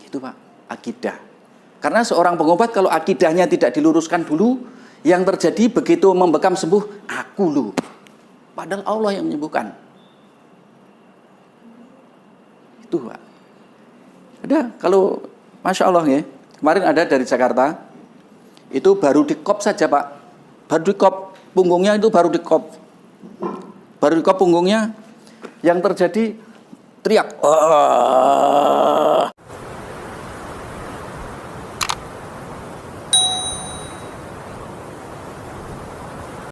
Itu, Pak, akidah. Karena seorang pengobat kalau akidahnya tidak diluruskan dulu, yang terjadi begitu membekam sembuh, aku lu. Padahal Allah yang menyembuhkan. Itu, Pak. Ada, kalau Masya Allah ya, kemarin ada dari Jakarta, itu baru dikop saja, Pak. Baru dikop, punggungnya itu baru dikop. Baru dikop punggungnya, yang terjadi teriak.